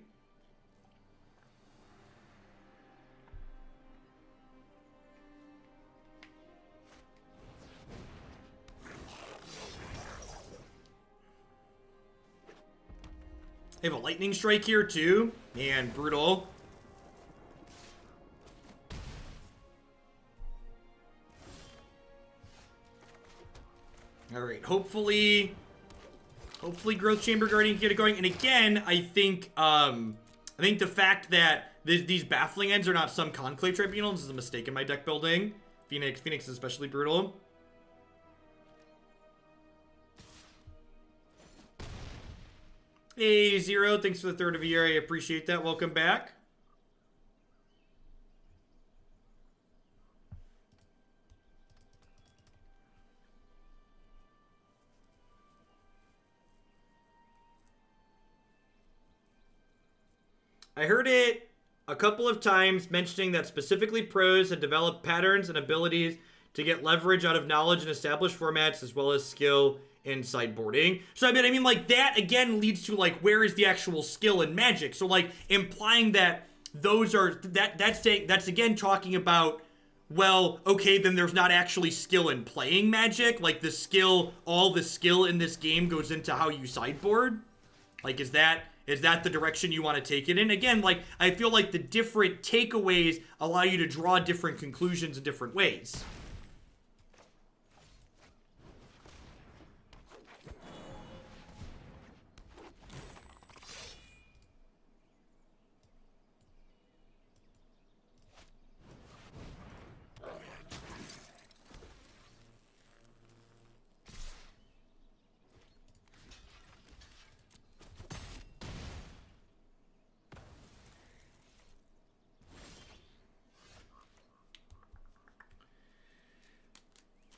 They have a Lightning Strike here too. Man, brutal. Alright, hopefully Growth Chamber Guardian can get it going. And again, I think the fact that these Baffling Ends are not some Conclave Tribunals is a mistake in my deck building. Phoenix is especially brutal. Hey, Zero, thanks for the 3rd of the year. I appreciate that. Welcome back. I heard it a couple of times mentioning that specifically pros had developed patterns and abilities to get leverage out of knowledge in established formats as well as skill in sideboarding. So I mean like that again leads to like where is the actual skill in Magic? So like implying that those are that's again talking about, well, okay, then there's not actually skill in playing Magic. Like all the skill in this game goes into how you sideboard. Like is that the direction you want to take it in? Again, like, I feel like the different takeaways allow you to draw different conclusions in different ways.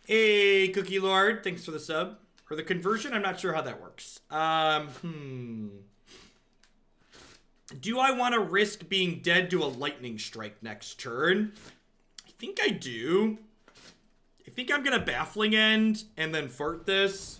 Hey, Cookie Lord, thanks for the sub. For the conversion, I'm not sure how that works. Do I want to risk being dead to a lightning strike next turn? I think I do. I think I'm going to Baffling End and then fart this.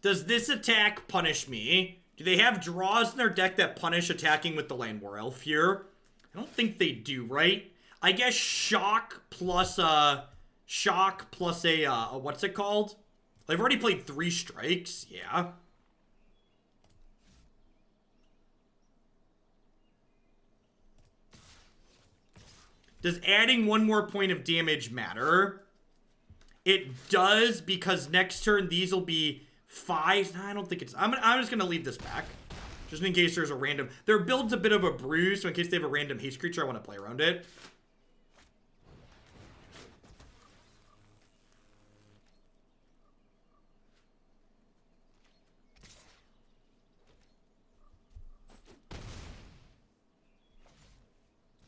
Does this attack punish me? Do they have draws in their deck that punish attacking with the Llanowar Elf here? I don't think they do, right? I guess shock plus a what's it called? They've already played 3 strikes. Yeah. Does adding 1 more point of damage matter? It does, because next turn these will be 5. I don't think it's... I'm just going to leave this back. Just in case there's a random... Their build's a bit of a bruise, so in case they have a random haste creature, I want to play around it.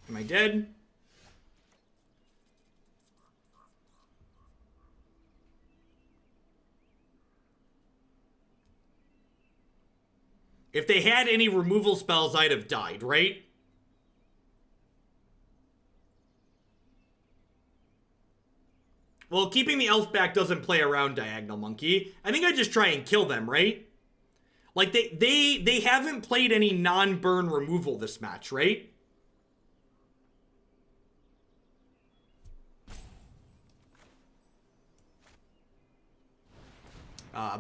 Am I dead? If they had any removal spells, I'd have died, right? Well, keeping the elf back doesn't play around Diagonal Monkey. I think I just try and kill them, right? Like, they haven't played any non-burn removal this match, right?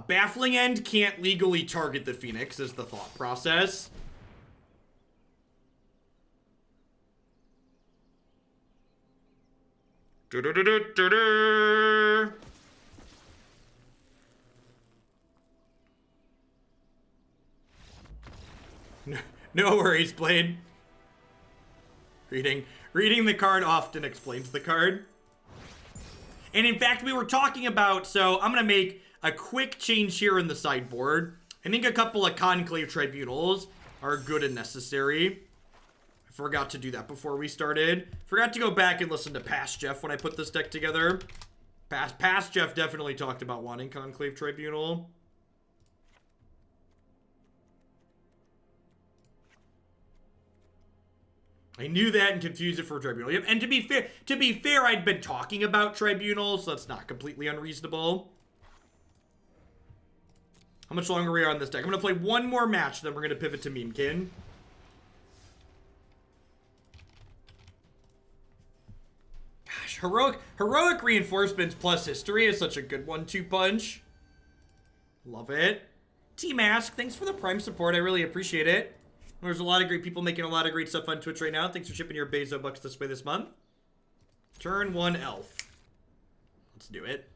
Baffling End can't legally target the Phoenix, is the thought process. No worries, Blade. Reading the card often explains the card. And in fact, we were talking about, so I'm going to make a quick change here in the sideboard. I think a couple of Conclave Tribunals are good and necessary. I forgot to do that before we started. Forgot to go back and listen to Past Jeff when I put this deck together. Past Jeff definitely talked about wanting Conclave Tribunal. I knew that and confused it for Tribunal. Yep, and to be fair, I'd been talking about Tribunal, so that's not completely unreasonable. How much longer are we on this deck? I'm going to play one more match, then we're going to pivot to Memekin. Gosh, heroic reinforcements plus history is such a good 1-2 punch. Love it. T-Mask, thanks for the Prime support. I really appreciate it. There's a lot of great people making a lot of great stuff on Twitch right now. Thanks for shipping your Bezo bucks this way this month. Turn 1 elf. Let's do it.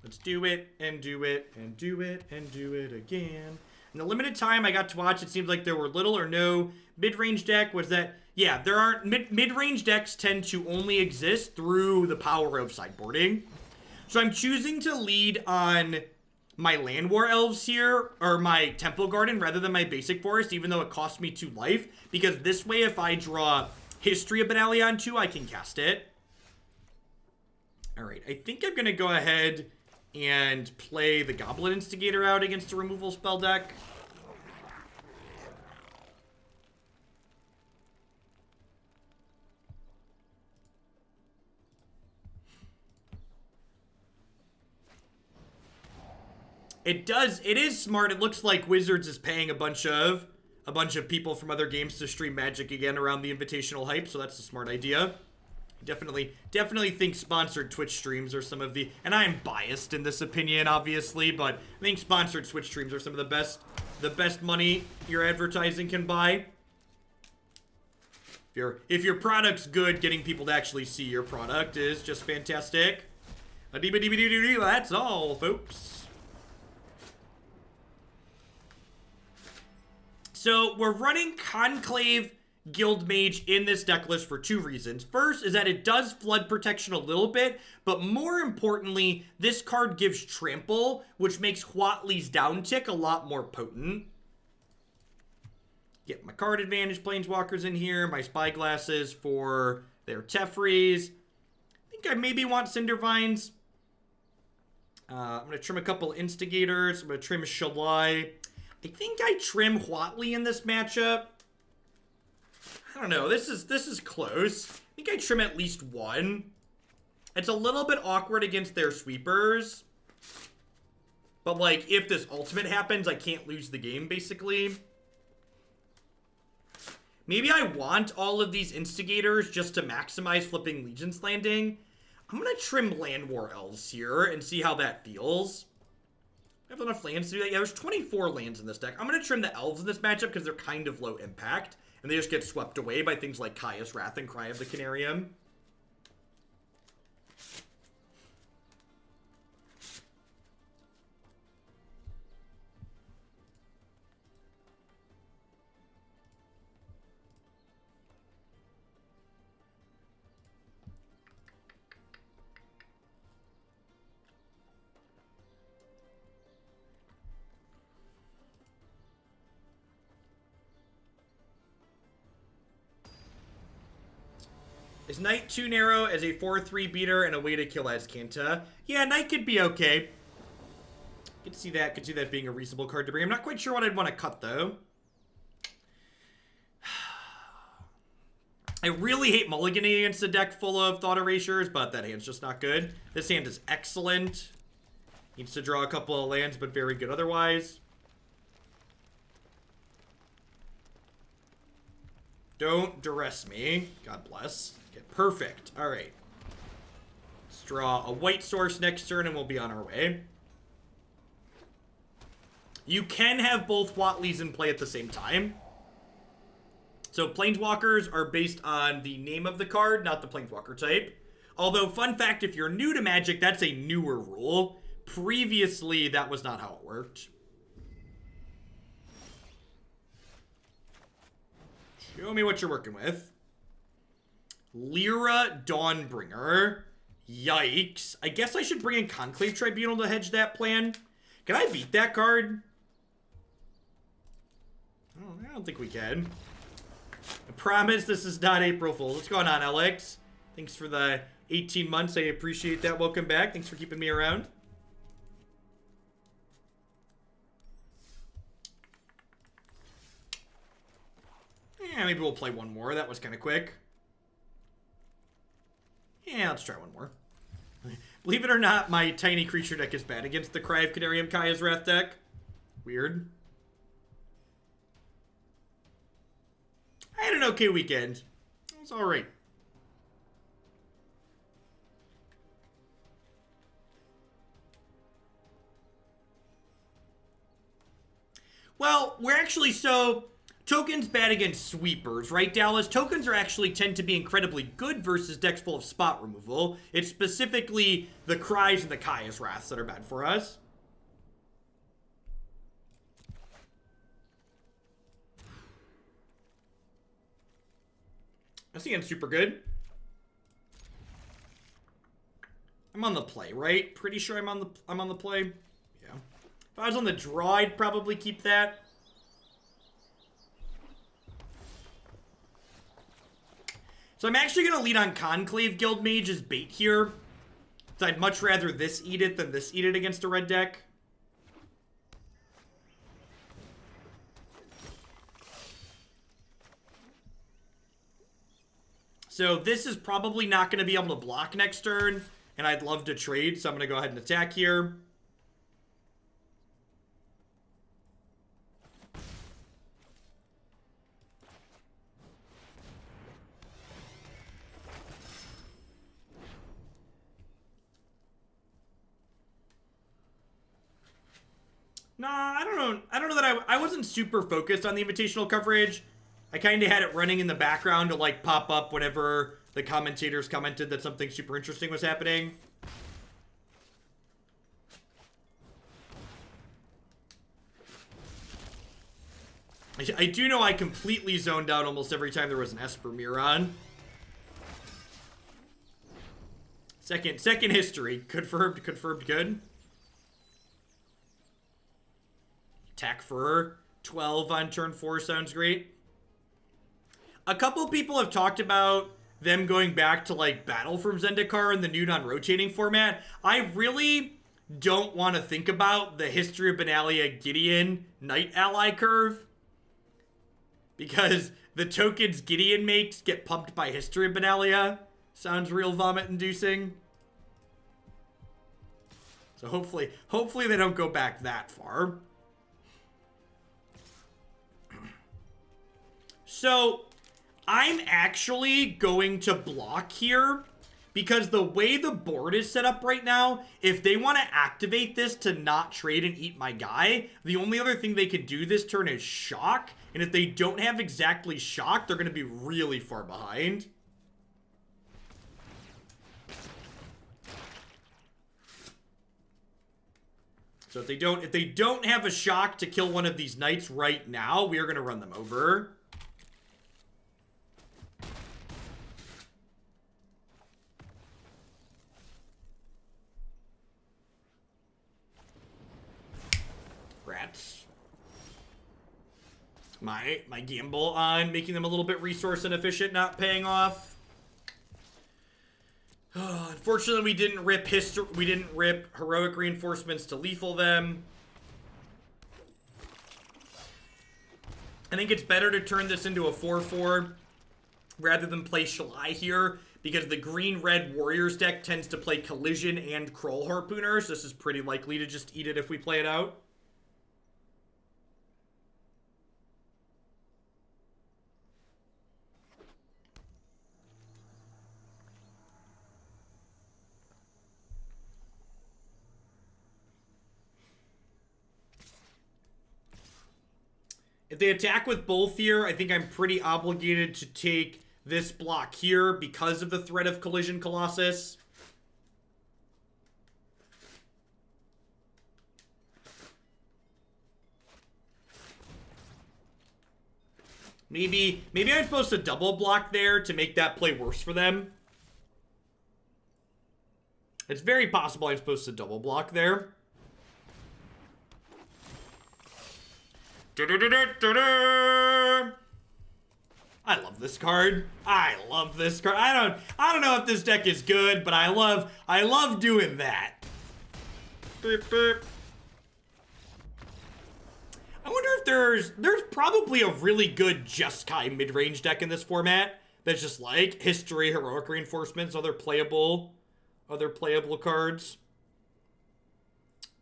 Let's do it, and do it, and do it, and do it again. In the limited time I got to watch, it seems like there were little or no mid-range deck. Was that, yeah, there aren't, mid-range decks tend to only exist through the power of sideboarding. So I'm choosing to lead on my Llanowar Elves here, or my Temple Garden, rather than my basic forest, even though it costs me 2 life. Because this way, if I draw History of Benalia on 2, I can cast it. Alright, I think I'm going to go ahead and play the Goblin Instigator out against a removal spell deck. It is smart. It looks like Wizards is paying a bunch of people from other games to stream Magic again around the invitational hype, so that's a smart idea. Definitely think sponsored Twitch streams are some of the, and I am biased in this opinion, obviously, but I think sponsored Twitch streams are some of the best money your advertising can buy. If your product's good, getting people to actually see your product is just fantastic. That's all, folks. So we're running Conclave Guildmage in this deck list for 2 reasons. First is that it does flood protection a little bit, but more importantly, this card gives trample, which makes Huatli's downtick a lot more potent. Get my card advantage planeswalkers in here, my spyglasses for their Tefrees. I think I maybe want Cindervines. I'm going to trim a couple Instigators. I'm going to trim Shalai. I think I trim Huatli in this matchup. I don't know. This is close. I think I trim at least 1. It's a little bit awkward against their sweepers. But, like, if this ultimate happens, I can't lose the game, basically. Maybe I want all of these Instigators just to maximize flipping Legion's Landing. I'm going to trim Llanowar Elves here and see how that feels. I have enough lands to do that. Yeah, there's 24 lands in this deck. I'm going to trim the Elves in this matchup because they're kind of low impact. And they just get swept away by things like Kaya's Wrath and Cry of the Canarium. Is Knight too narrow as a 4-3 beater and a way to kill Azcanta? Yeah, Knight could be okay. Could see that being a reasonable card to bring. I'm not quite sure what I'd want to cut, though. I really hate mulliganing against a deck full of Thought Erasures, but that hand's just not good. This hand is excellent. Needs to draw a couple of lands, but very good otherwise. Don't duress me. God bless. Okay, perfect. All right. Let's draw a white source next turn, and we'll be on our way. You can have both Huatlis in play at the same time. So Planeswalkers are based on the name of the card, not the Planeswalker type. Although, fun fact, if you're new to Magic, that's a newer rule. Previously, that was not how it worked. Show me what you're working with. Lyra Dawnbringer. Yikes. I guess I should bring in Conclave Tribunal to hedge that plan. Can I beat that card? Oh, I don't think we can. I promise this is not April Fool's. What's going on, Alex? Thanks for the 18 months. I appreciate that. Welcome back. Thanks for keeping me around. Yeah, maybe we'll play one more. That was kind of quick. Yeah, let's try one more. Believe it or not, my tiny creature deck is bad against the Cry of Canarium Kaya's Wrath deck. Weird. I had an okay weekend. It was alright. Well, we're actually Tokens bad against sweepers, right, Dallas? Tokens are actually tend to be incredibly good versus decks full of spot removal. It's specifically the Cries and the Kaya's Wraths that are bad for us. I see I'm super good. I'm on the play, right? Pretty sure I'm on the play. Yeah. If I was on the draw, I'd probably keep that. So I'm actually going to lead on Conclave Guildmage as bait here. So I'd much rather this eat it than this eat it against a red deck. So this is probably not going to be able to block next turn, and I'd love to trade, so I'm going to go ahead and attack here. Nah, I don't know. I don't know that I wasn't super focused on the invitational coverage. I kind of had it running in the background to like pop up whenever the commentators commented that something super interesting was happening. I do know I completely zoned out almost every time there was an Esper mirror on. Second history. Confirmed good. Attack for 12 on turn 4 sounds great. A couple people have talked about them going back to like Battle from Zendikar in the new non-rotating format. I really don't want to think about the History of Benalia Gideon Knight ally curve, because the tokens Gideon makes get pumped by History of Benalia. Sounds real vomit-inducing. So hopefully they don't go back that far. So I'm actually going to block here because the way the board is set up right now, if they want to activate this to not trade and eat my guy, the only other thing they can do this turn is shock. And if they don't have exactly shock, they're going to be really far behind. So if they don't have a shock to kill one of these knights right now, we are going to run them over. Rats. My gamble on making them a little bit resource inefficient not paying off. Unfortunately, we didn't rip heroic reinforcements to lethal them. I think it's better to turn this into a 4/4 rather than play Shalai here, because the green-red Warriors deck tends to play Collision and Kroll Harpooners. This is pretty likely to just eat it if we play it out. If they attack with both here, I think I'm pretty obligated to take this block here because of the threat of Collision Colossus. Maybe I'm supposed to double block there to make that play worse for them. It's very possible I'm supposed to double block there. I love this card. I love this card. I don't know if this deck is good, but I love doing that. Beep, beep. I wonder if there's probably a really good Jeskai mid-range deck in this format that's just like History, Heroic Reinforcements, other playable cards.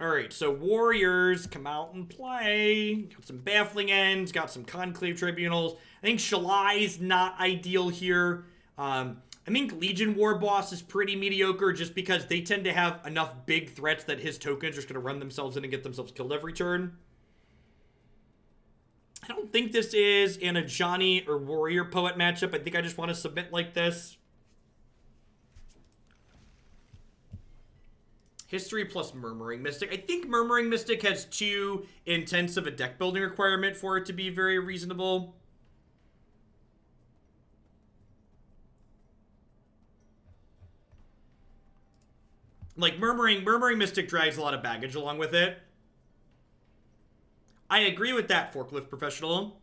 Alright, so Warriors come out and play. Got some Baffling Ends, got some Conclave Tribunals. I think Shalai's not ideal here. I think Legion Warboss is pretty mediocre just because they tend to have enough big threats that his tokens are just going to run themselves in and get themselves killed every turn. I don't think this is an Ajani or Warrior Poet matchup. I think I just want to submit like this. History plus Murmuring Mystic. I think Murmuring Mystic has too intense of a deck building requirement for it to be very reasonable. Like, Murmuring Mystic drags a lot of baggage along with it. I agree with that, Forklift Professional.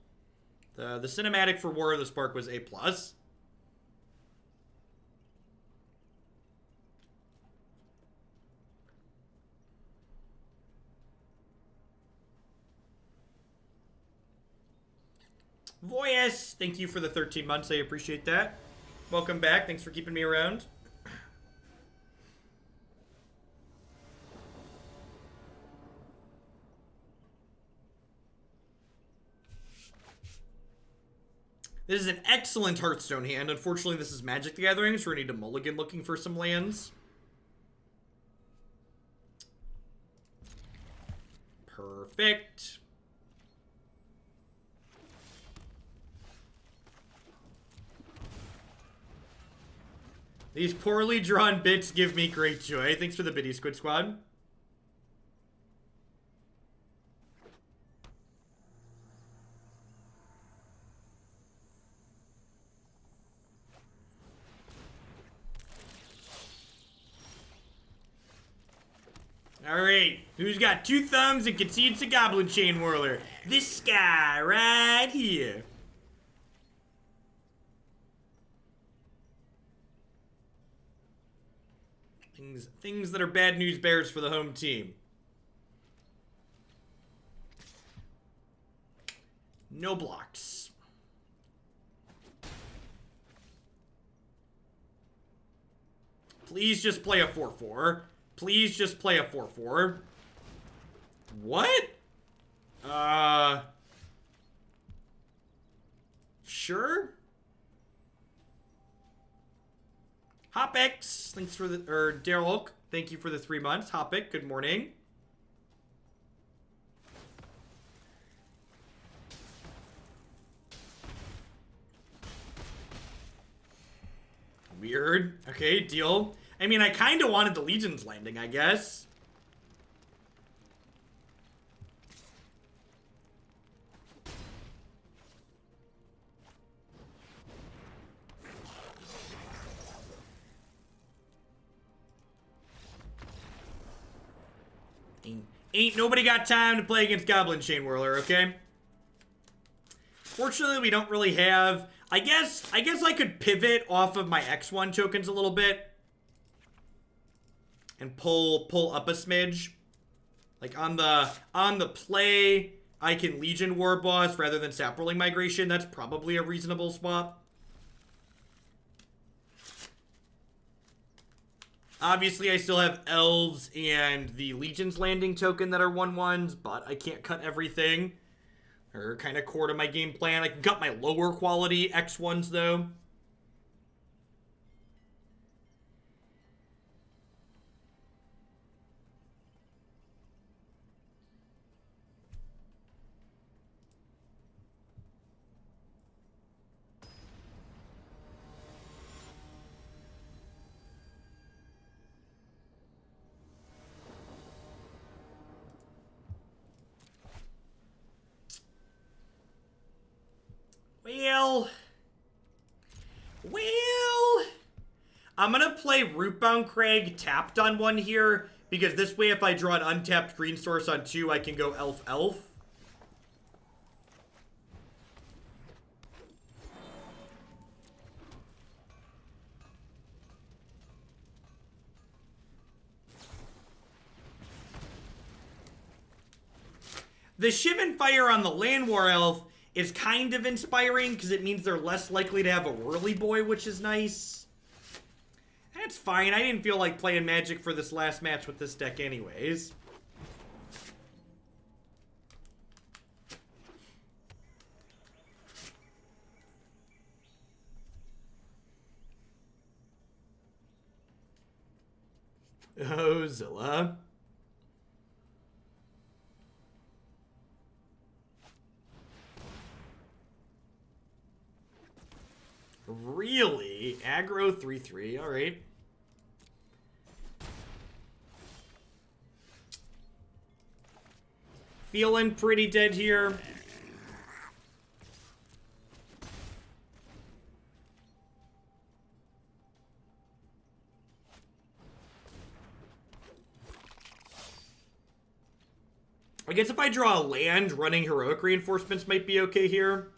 The cinematic for War of the Spark was A+. Voyas, thank you for the 13 months. I appreciate that. Welcome back. Thanks for keeping me around. This is an excellent Hearthstone hand. Unfortunately, this is Magic the Gathering, so we need to mulligan looking for some lands. Perfect. These poorly drawn bits give me great joy. Thanks for the biddy, Squid Squad. Alright, who's got 2 thumbs and concedes to Goblin Chain Whirler? This guy right here. Things that are bad news bears for the home team. No blocks. Please just play a 4/4. Please just play a 4/4. What? Sure. Hopix, thanks for the, or Daryl, thank you for the 3 months. Hopic, good morning. Weird. Okay, deal. I mean, I kind of wanted the Legion's landing, I guess. Ain't nobody got time to play against Goblin Chain Whirler, okay? Fortunately, we don't really have... I guess I could pivot off of my X1 tokens a little bit. And pull up a smidge. Like on the play, I can Legion Warboss rather than Saproling Migration. That's probably a reasonable swap. Obviously, I still have Elves and the Legion's Landing token that are 1/1s, but I can't cut everything. They're kind of core to my game plan. I can cut my lower quality X1s, though. Well, I'm going to play Rootbound Crag tapped on one here, because this way if I draw an untapped green source on 2, I can go Elf. The Shivan Fire on the Llanowar Elf is kind of inspiring because it means they're less likely to have a Whirly Boy, which is nice. That's fine. I didn't feel like playing Magic for this last match with this deck anyways. Oh, Zilla. Really? Aggro 3/3. All right. Feeling pretty dead here. I guess if I draw a land, running heroic reinforcements might be okay here.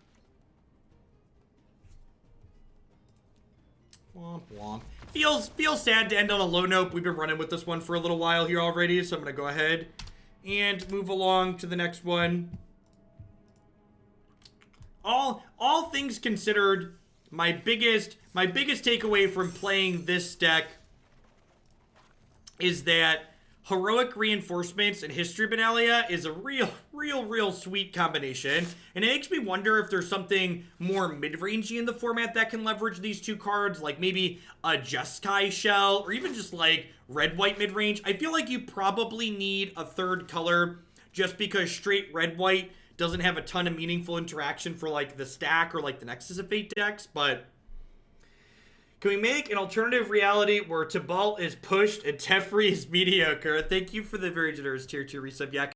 Womp womp. Feels sad to end on a low note. We've been running with this one for a little while here already, so I'm gonna go ahead and move along to the next one. All things considered, my biggest takeaway from playing this deck is that heroic reinforcements and History of Benalia is a real sweet combination. And it makes me wonder if there's something more mid-rangey in the format that can leverage these two cards, like maybe a Jeskai Shell, or even just like red-white mid-range. I feel like you probably need a third color just because straight red-white doesn't have a ton of meaningful interaction for like the stack or like the Nexus of Fate decks, but can we make an alternative reality where Tibalt is pushed and Teferi is mediocre? Thank you for the very generous tier 2 resub, Yak.